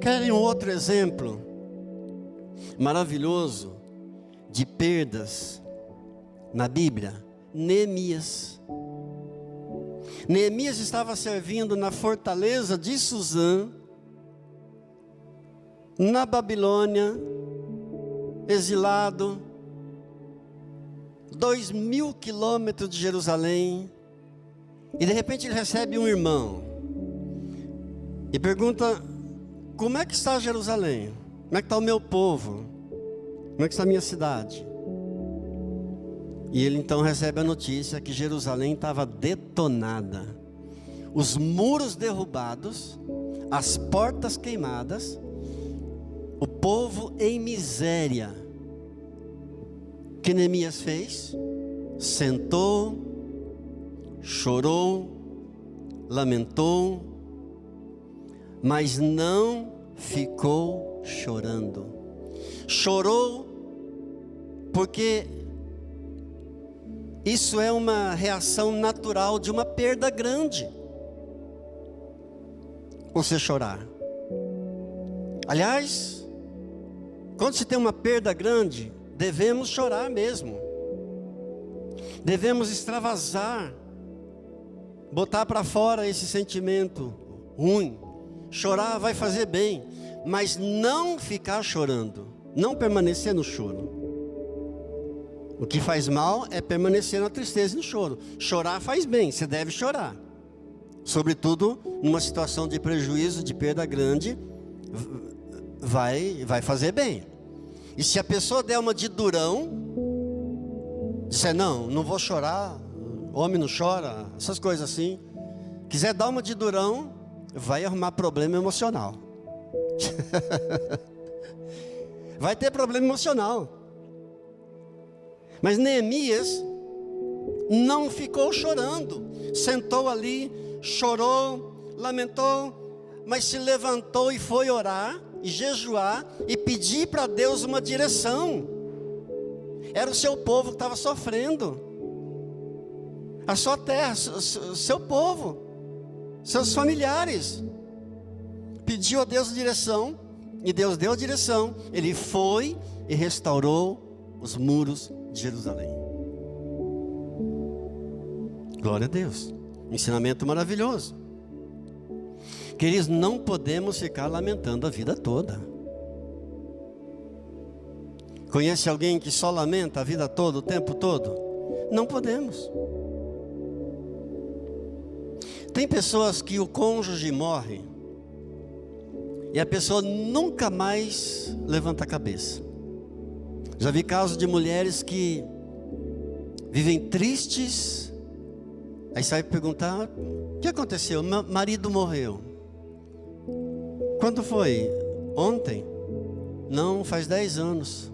Querem um outro exemplo maravilhoso de perdas na Bíblia? Neemias. Neemias estava servindo na fortaleza de Suzã, na Babilônia, exilado, 2.000 quilômetros de Jerusalém, e de repente ele recebe um irmão, e pergunta: como é que está Jerusalém? Como é que está o meu povo? Como é que está a minha cidade? E ele então recebe a notícia que Jerusalém estava detonada, os muros derrubados, as portas queimadas, o povo em miséria. O que Neemias fez? Sentou, chorou, lamentou, mas não ficou chorando. Chorou porque isso é uma reação natural de uma perda grande. Você chorar. Aliás, quando se tem uma perda grande, devemos chorar mesmo. Devemos extravasar, botar para fora esse sentimento ruim. Chorar vai fazer bem, mas não ficar chorando, não permanecer no choro. O que faz mal é permanecer na tristeza e no choro. Chorar faz bem, você deve chorar. Sobretudo numa situação de prejuízo, de perda grande, vai fazer bem. E se a pessoa der uma de durão, disser não vou chorar, homem não chora, essas coisas assim, quiser dar uma de durão, vai arrumar problema emocional. Vai ter problema emocional. Mas Neemias não ficou chorando, sentou ali, chorou, lamentou, mas se levantou e foi orar e jejuar e pedir para Deus uma direção. Era o seu povo que estava sofrendo, a sua terra, o seu povo, seus familiares. Pediu a Deus direção e Deus deu a direção. Ele foi e restaurou os muros de Jerusalém. Glória a Deus. Ensinamento maravilhoso. Queridos, não podemos ficar lamentando a vida toda. Conhece alguém que só lamenta a vida toda, o tempo todo? Não podemos. Tem pessoas que o cônjuge morre e a pessoa nunca mais levanta a cabeça. Já vi casos de mulheres que vivem tristes, aí sai perguntar: o que aconteceu? Meu marido morreu. Quando foi? Ontem? Não, faz 10 anos.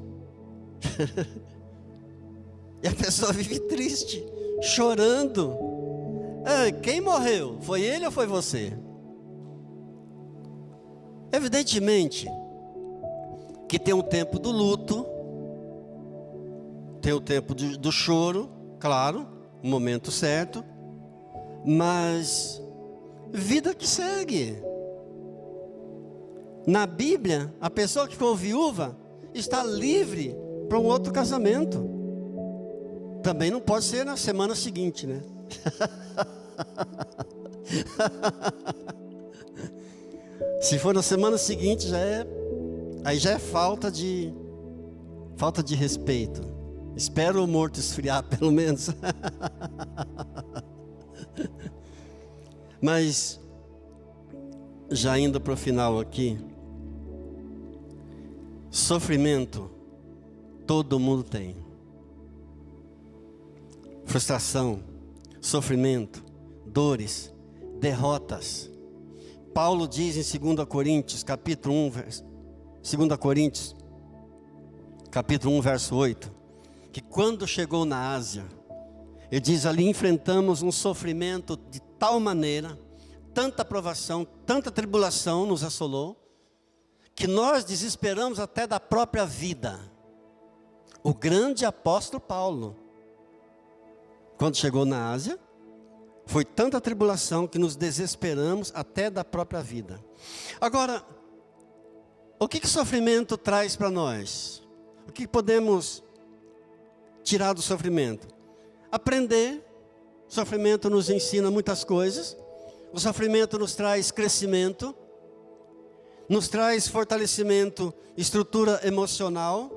E a pessoa vive triste, chorando. Quem morreu? Foi ele ou foi você? Evidentemente que tem um tempo do luto, tem o tempo do choro, claro, o momento certo, mas vida que segue. Na Bíblia, a pessoa que ficou viúva está livre para um outro casamento. Também não pode ser na semana seguinte, né? Se for na semana seguinte, aí já é falta de respeito. Espero o morto esfriar, pelo menos. Mas, já indo para o final aqui, sofrimento todo mundo tem. Frustração, sofrimento, dores, derrotas. Paulo diz em 2 Coríntios, capítulo 1, 2 Coríntios, capítulo 1, verso 8, que quando chegou na Ásia, Ele diz ali: enfrentamos um sofrimento de tal maneira, tanta provação, tanta tribulação nos assolou, que nós desesperamos até da própria vida. O grande apóstolo Paulo, quando chegou na Ásia, foi tanta tribulação que nos desesperamos até da própria vida. Agora, o que o sofrimento traz para nós? O que podemos tirar do sofrimento? Aprender. O sofrimento nos ensina muitas coisas. O sofrimento nos traz crescimento, nos traz fortalecimento, estrutura emocional.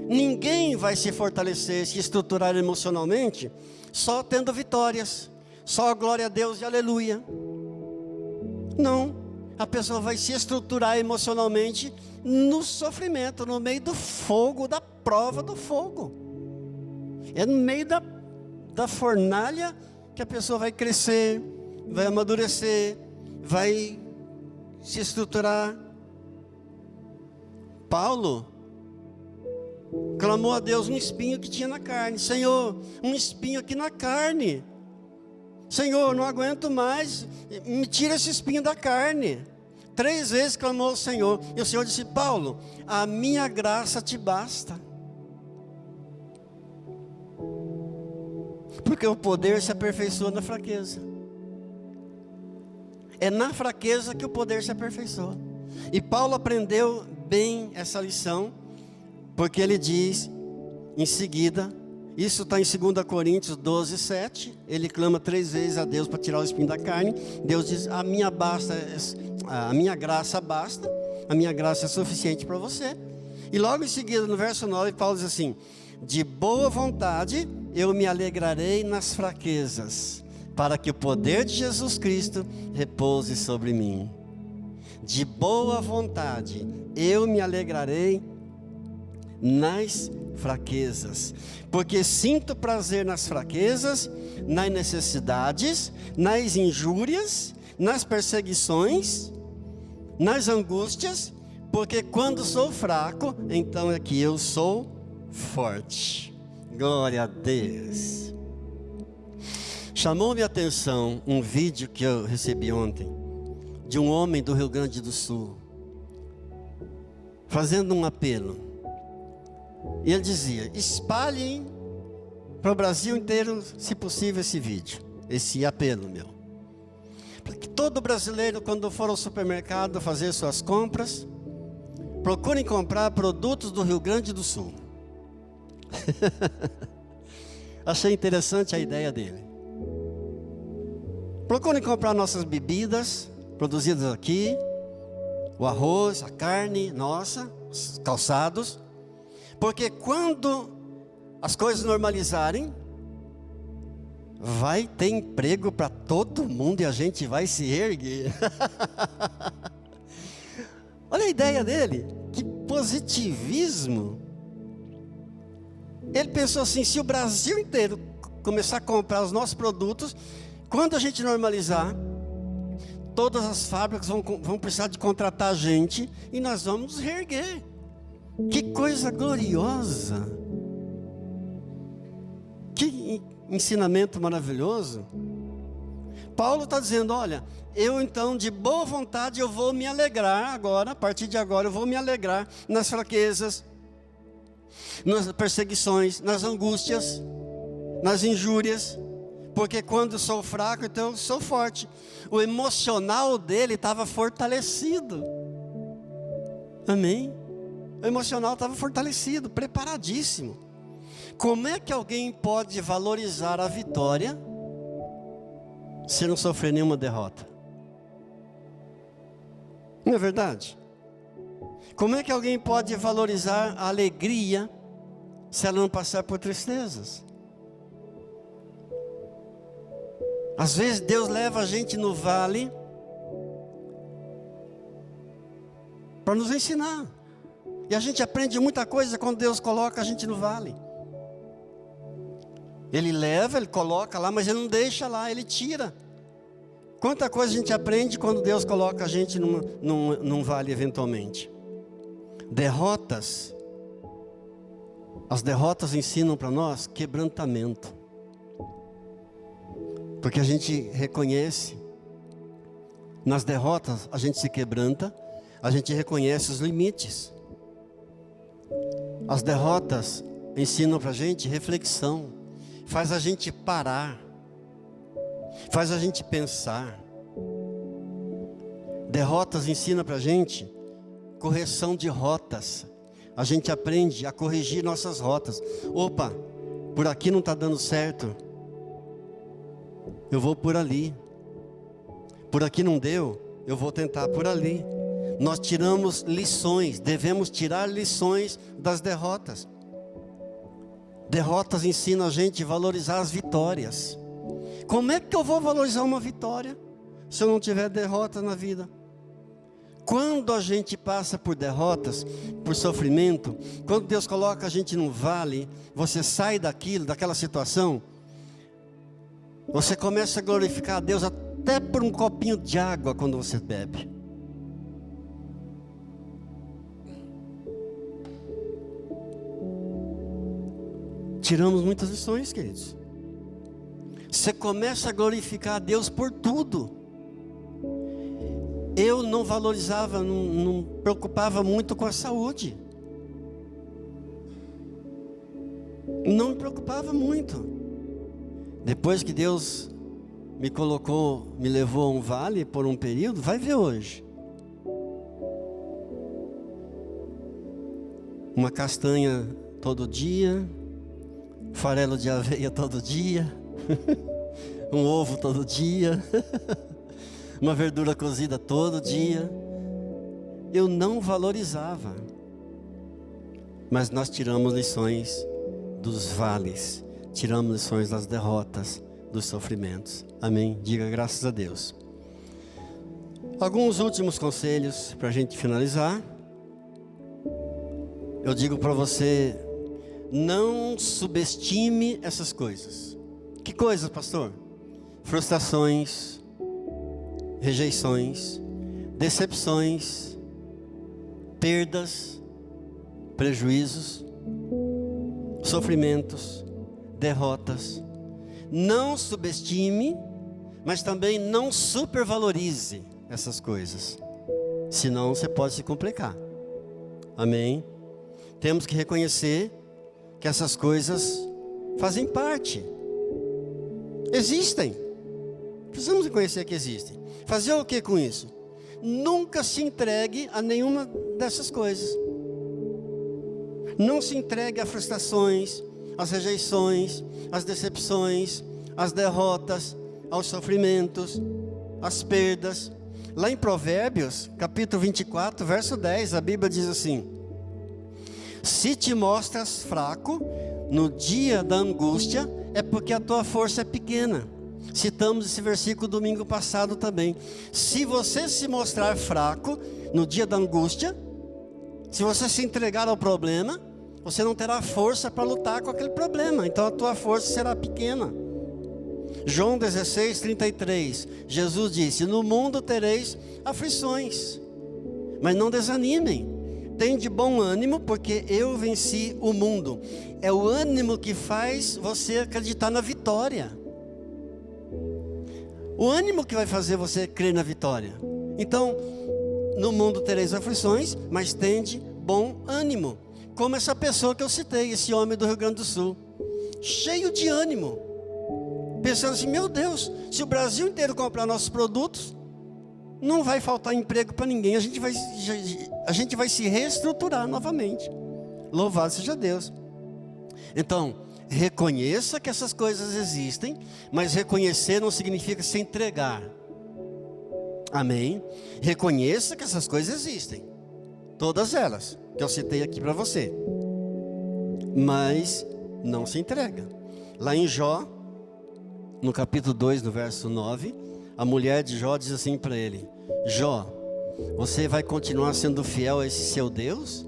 Ninguém vai se fortalecer, se estruturar emocionalmente, só tendo vitórias, só glória a Deus e aleluia. Não, a pessoa vai se estruturar emocionalmente no sofrimento, no meio do fogo, da prova do fogo. É no meio da fornalha que a pessoa vai crescer, vai amadurecer, vai se estruturar. Paulo clamou a Deus um espinho que tinha na carne. Senhor, um espinho aqui na carne. Senhor, não aguento mais, me tira esse espinho da carne. 3 vezes clamou ao Senhor. E o Senhor disse: Paulo, a minha graça te basta. Porque o poder se aperfeiçoa na fraqueza. É na fraqueza que o poder se aperfeiçoa. E Paulo aprendeu bem essa lição, porque ele diz em seguida, isso está em 2 Coríntios 12, 7, ele clama 3 vezes a Deus para tirar o espinho da carne. Deus diz: a minha graça basta, a minha graça é suficiente para você. E logo em seguida, no verso 9, Paulo diz assim: de boa vontade eu me alegrarei nas fraquezas, para que o poder de Jesus Cristo repouse sobre mim. De boa vontade eu me alegrarei nas fraquezas, porque sinto prazer nas fraquezas, nas necessidades, nas injúrias, nas perseguições, nas angústias, porque quando sou fraco, então é que eu sou forte. Glória a Deus. Chamou minha atenção um vídeo que eu recebi ontem, de um homem do Rio Grande do Sul, fazendo um apelo. E ele dizia: espalhem para o Brasil inteiro, se possível, esse vídeo, esse apelo meu, para que todo brasileiro, quando for ao supermercado fazer suas compras, procurem comprar produtos do Rio Grande do Sul. Achei interessante a ideia dele. Procurem comprar nossas bebidas produzidas aqui, o arroz, a carne nossa, os calçados, porque quando as coisas normalizarem, vai ter emprego para todo mundo e a gente vai se erguer. Olha a ideia dele, que positivismo. Ele pensou assim: se o Brasil inteiro começar a comprar os nossos produtos, quando a gente normalizar, todas as fábricas vão precisar de contratar a gente e nós vamos nos reerguer. Que coisa gloriosa! Que ensinamento maravilhoso! Paulo está dizendo: olha, eu então de boa vontade eu vou me alegrar agora, a partir de agora eu vou me alegrar nas fraquezas, nas perseguições, nas angústias, nas injúrias, porque quando sou fraco, então eu sou forte. O emocional dele estava fortalecido. Amém? O emocional estava fortalecido, preparadíssimo. Como é que alguém pode valorizar a vitória se não sofrer nenhuma derrota? Não é verdade? Como é que alguém pode valorizar a alegria se ela não passar por tristezas? Às vezes Deus leva a gente no vale para nos ensinar. E a gente aprende muita coisa quando Deus coloca a gente no vale. Ele leva, Ele coloca lá, mas Ele não deixa lá, Ele tira. Quanta coisa a gente aprende quando Deus coloca a gente num vale eventualmente. Derrotas. As derrotas ensinam para nós quebrantamento. Porque a gente reconhece, nas derrotas a gente se quebranta, a gente reconhece os limites. As derrotas ensinam para a gente reflexão, faz a gente parar, faz a gente pensar. Derrotas ensinam para a gente correção de rotas. A gente aprende a corrigir nossas rotas. Opa, por aqui não está dando certo, eu vou por ali. Por aqui não deu, eu vou tentar por ali. Nós tiramos lições, devemos tirar lições das derrotas. Derrotas ensinam a gente a valorizar as vitórias. Como é que eu vou valorizar uma vitória se eu não tiver derrota na vida? Quando a gente passa por derrotas, por sofrimento, quando Deus coloca a gente num vale, você sai daquela situação, você começa a glorificar a Deus até por um copinho de água quando você bebe. Tiramos muitas lições, queridos. Você começa a glorificar a Deus por tudo. Eu não valorizava, não me preocupava muito com a saúde. Não me preocupava muito. Depois que Deus me levou a um vale por um período, vai ver hoje. Uma castanha todo dia, farelo de aveia todo dia, um ovo todo dia, uma verdura cozida todo dia. Eu não valorizava. Mas nós tiramos lições dos vales, tiramos lições das derrotas, dos sofrimentos. Amém? Diga graças a Deus. Alguns últimos conselhos para a gente finalizar. Eu digo para você, não subestime essas coisas. Que coisas, pastor? Frustrações, rejeições, decepções, perdas, prejuízos, sofrimentos, derrotas. Não subestime, mas também não supervalorize essas coisas, senão você pode se complicar. Amém? Temos que reconhecer que essas coisas fazem parte, existem, precisamos reconhecer que existem. Fazer o que com isso? Nunca se entregue a nenhuma dessas coisas. Não se entregue a frustrações, às rejeições, às decepções, às derrotas, aos sofrimentos, às perdas. Lá em Provérbios, capítulo 24, verso 10, a Bíblia diz assim: se te mostras fraco no dia da angústia, é porque a tua força é pequena. Citamos esse versículo domingo passado também. Se você se mostrar fraco no dia da angústia, se você se entregar ao problema, você não terá força para lutar com aquele problema. Então a tua força será pequena. João 16, 33. Jesus disse: no mundo tereis aflições, mas não desanimem. Tende bom ânimo, porque eu venci o mundo. É o ânimo que faz você acreditar na vitória. O ânimo que vai fazer você crer na vitória. Então, no mundo tereis aflições, mas tende bom ânimo. Como essa pessoa que eu citei, esse homem do Rio Grande do Sul, cheio de ânimo, pensando assim: meu Deus, se o Brasil inteiro comprar nossos produtos, não vai faltar emprego para ninguém, a gente vai se reestruturar novamente. Louvado seja Deus. Então, reconheça que essas coisas existem, mas reconhecer não significa se entregar. Amém? Reconheça que essas coisas existem, todas elas que eu citei aqui para você, mas não se entrega. Lá em Jó, no capítulo 2, no verso 9, a mulher de Jó diz assim para ele: Jó, você vai continuar sendo fiel a esse seu Deus?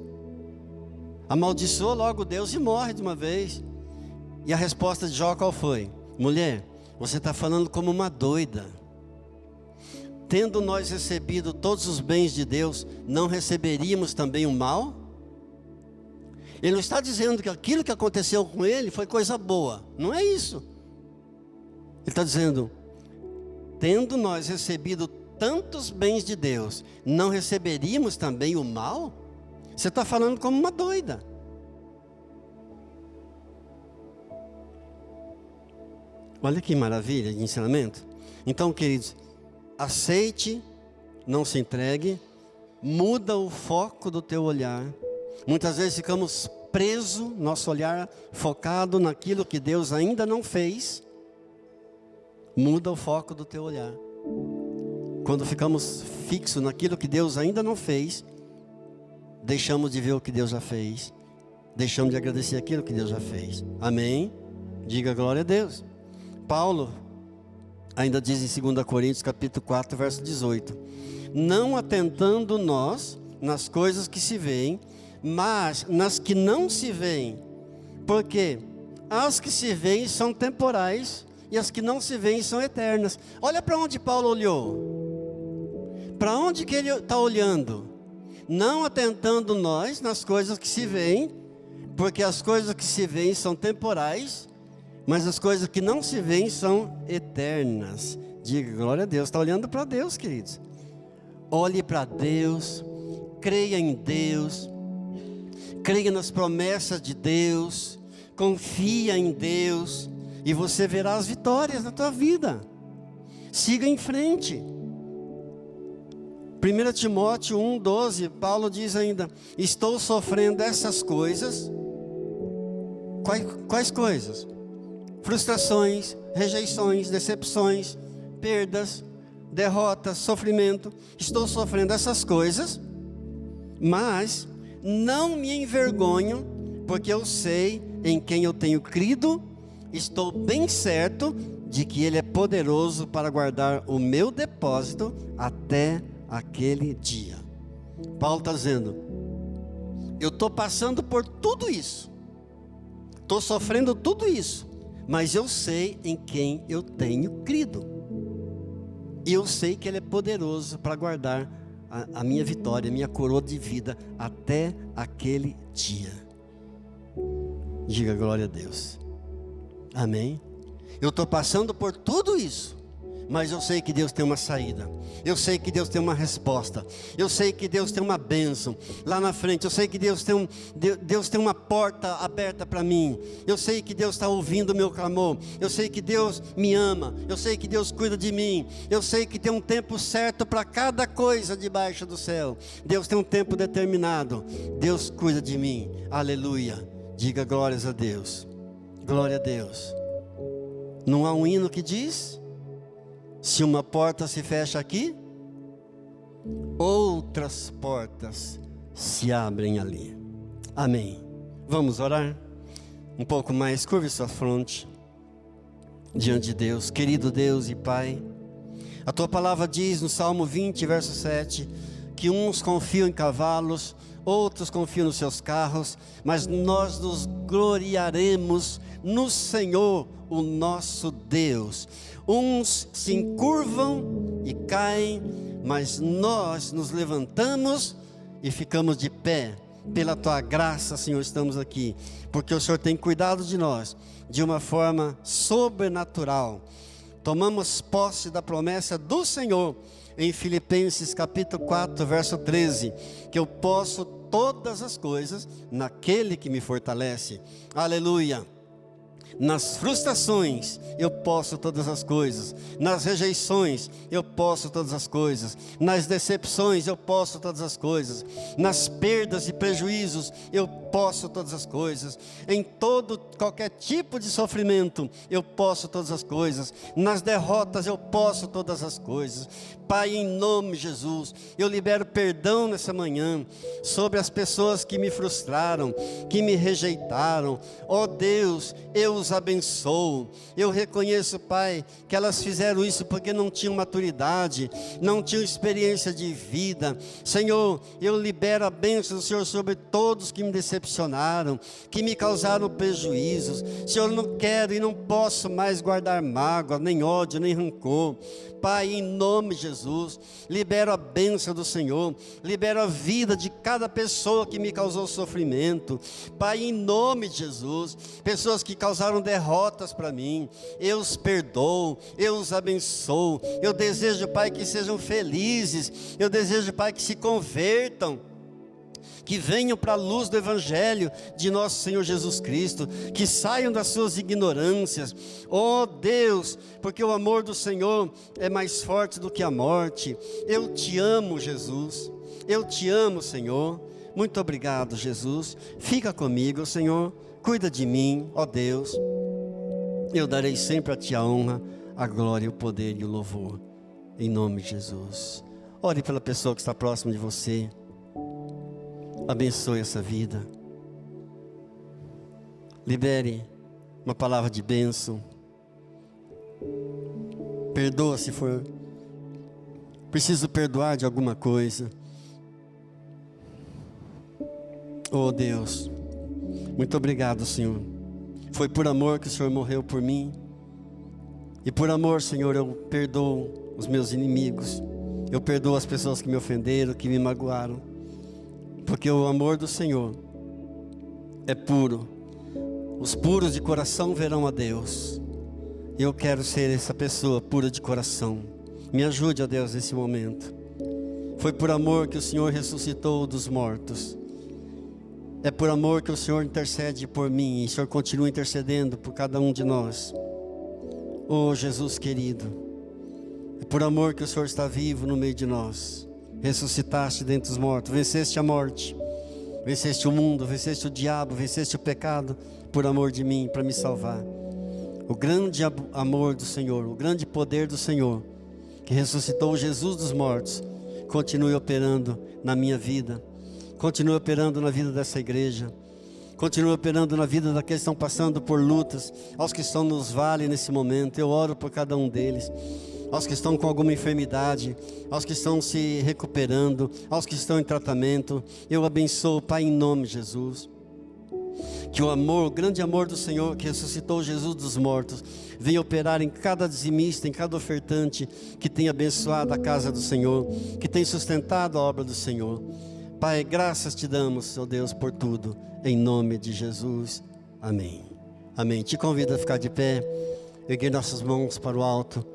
Amaldiçoa logo Deus e morre de uma vez. E a resposta de Jó qual foi? Mulher, você está falando como uma doida. Tendo nós recebido todos os bens de Deus, não receberíamos também o mal? Ele não está dizendo que aquilo que aconteceu com ele foi coisa boa. Não é isso. Ele está dizendo: tendo nós recebido tantos bens de Deus, não receberíamos também o mal? Você está falando como uma doida. Olha que maravilha de ensinamento. Então, queridos, aceite, não se entregue, muda o foco do teu olhar. Muitas vezes ficamos presos, nosso olhar focado naquilo que Deus ainda não fez. Muda o foco do teu olhar. Quando ficamos fixos naquilo que Deus ainda não fez, deixamos de ver o que Deus já fez. Deixamos de agradecer aquilo que Deus já fez. Amém? Diga glória a Deus. Paulo ainda diz em 2 Coríntios capítulo 4, verso 18: não atentando nós nas coisas que se veem, mas nas que não se veem, porque as que se veem são temporais e as que não se veem são eternas. Olha para onde Paulo olhou. Para onde que ele está olhando? Não atentando nós nas coisas que se veem, porque as coisas que se veem são temporais, mas as coisas que não se veem são eternas. Diga glória a Deus. Está olhando para Deus, queridos. Olhe para Deus, creia em Deus, creia nas promessas de Deus, confia em Deus, e você verá as vitórias na tua vida. Siga em frente. 1 Timóteo 1,12, Paulo diz ainda: estou sofrendo essas coisas. Quais coisas? Frustrações, rejeições, decepções, perdas, derrotas, sofrimento. Estou sofrendo essas coisas, mas não me envergonho, porque eu sei em quem eu tenho crido. Estou bem certo de que Ele é poderoso para guardar o meu depósito até aquele dia. Paulo está dizendo: eu estou passando por tudo isso, estou sofrendo tudo isso, mas eu sei em quem eu tenho crido. E eu sei que Ele é poderoso para guardar a minha vitória, a minha coroa de vida até aquele dia. Diga glória a Deus. Amém? Eu estou passando por tudo isso, mas eu sei que Deus tem uma saída. Eu sei que Deus tem uma resposta. Eu sei que Deus tem uma bênção lá na frente. Eu sei que Deus tem uma porta aberta para mim. Eu sei que Deus está ouvindo o meu clamor. Eu sei que Deus me ama. Eu sei que Deus cuida de mim. Eu sei que tem um tempo certo para cada coisa debaixo do céu. Deus tem um tempo determinado. Deus cuida de mim. Aleluia. Diga glórias a Deus. Glória a Deus. Não há um hino que diz: se uma porta se fecha aqui, outras portas se abrem ali. Amém. Vamos orar? Um pouco mais, curve sua fronte diante de Deus. Querido Deus e Pai, a Tua palavra diz no Salmo 20, verso 7, que uns confiam em cavalos, outros confiam nos seus carros, mas nós nos gloriaremos no Senhor, o nosso Deus. Uns se encurvam e caem, mas nós nos levantamos e ficamos de pé. Pela Tua graça, Senhor, estamos aqui, porque o Senhor tem cuidado de nós de uma forma sobrenatural. Tomamos posse da promessa do Senhor em Filipenses capítulo 4, verso 13, que eu posso todas as coisas naquele que me fortalece. Aleluia. Nas frustrações eu posso todas as coisas, nas rejeições eu posso todas as coisas, nas decepções eu posso todas as coisas, nas perdas e prejuízos eu posso todas as coisas, em qualquer tipo de sofrimento eu posso todas as coisas, nas derrotas eu posso todas as coisas. Pai, em nome de Jesus, eu libero perdão nessa manhã sobre as pessoas que me frustraram, que me rejeitaram. Ó Deus, eu os abençoo. Eu reconheço, Pai, que elas fizeram isso porque não tinham maturidade, não tinham experiência de vida. Senhor, eu libero a bênção do Senhor sobre todos que me decepcionaram, decepcionaram, que me causaram prejuízos. Senhor, eu não quero e não posso mais guardar mágoa, nem ódio, nem rancor. Pai, em nome de Jesus, libero a bênção do Senhor, libero a vida de cada pessoa que me causou sofrimento. Pai, em nome de Jesus, pessoas que causaram derrotas para mim, eu os perdoo, eu os abençoo. Eu desejo, Pai, que sejam felizes, eu desejo, Pai, que se convertam, que venham para a luz do Evangelho de nosso Senhor Jesus Cristo, que saiam das suas ignorâncias. Oh Deus, porque o amor do Senhor é mais forte do que a morte. Eu te amo, Jesus, eu te amo, Senhor. Muito obrigado, Jesus. Fica comigo, Senhor, cuida de mim, ó Deus. Eu darei sempre a Ti a honra, a glória, o poder e o louvor, em nome de Jesus. Ore pela pessoa que está próxima de você. Abençoe essa vida. Libere uma palavra de bênção. Perdoa se for preciso perdoar de alguma coisa. Oh Deus, muito obrigado, Senhor. Foi por amor que o Senhor morreu por mim. E por amor, Senhor, eu perdoo os meus inimigos. Eu perdoo as pessoas que me ofenderam, que me magoaram. Porque o amor do Senhor é puro. Os puros de coração verão a Deus. Eu quero ser essa pessoa pura de coração. Me ajude, ó Deus, nesse momento. Foi por amor que o Senhor ressuscitou dos mortos. É por amor que o Senhor intercede por mim. E o Senhor continua intercedendo por cada um de nós. Oh Jesus querido, é por amor que o Senhor está vivo no meio de nós. Ressuscitaste dentre os mortos, venceste a morte, venceste o mundo, venceste o diabo, venceste o pecado, por amor de mim, para me salvar. O grande amor do Senhor, o grande poder do Senhor, que ressuscitou Jesus dos mortos, continue operando na minha vida, continue operando na vida dessa igreja, continue operando na vida daqueles que estão passando por lutas, aos que estão nos vales nesse momento. Eu oro por cada um deles, aos que estão com alguma enfermidade, aos que estão se recuperando, aos que estão em tratamento. Eu abençoo, Pai, em nome de Jesus. Que o amor, o grande amor do Senhor, que ressuscitou Jesus dos mortos, venha operar em cada dizimista, em cada ofertante que tem abençoado a casa do Senhor, que tem sustentado a obra do Senhor. Pai, graças te damos, ó Deus, por tudo, em nome de Jesus, amém. Amém. Te convido a ficar de pé, erguer nossas mãos para o alto.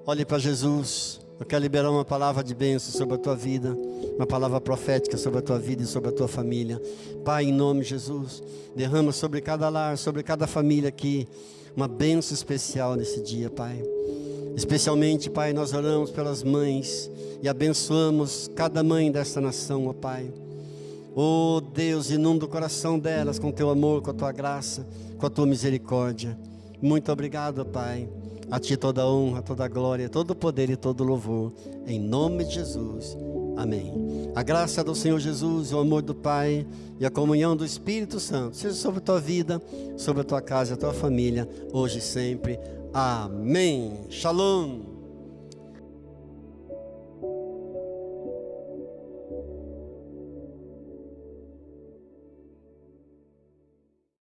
Olhe para Jesus. Eu quero liberar uma palavra de bênção sobre a tua vida, uma palavra profética sobre a tua vida e sobre a tua família. Pai, em nome de Jesus, derrama sobre cada lar, sobre cada família aqui, uma bênção especial nesse dia, Pai. Especialmente, Pai, nós oramos pelas mães e abençoamos cada mãe desta nação, ó Pai. Oh Deus, inunda o coração delas com teu amor, com a tua graça, com a tua misericórdia. Muito obrigado, ó Pai. A Ti toda a honra, toda a glória, todo o poder e todo o louvor, em nome de Jesus, amém. A graça do Senhor Jesus, o amor do Pai e a comunhão do Espírito Santo seja sobre a tua vida, sobre a tua casa e a tua família, hoje e sempre, amém. Shalom.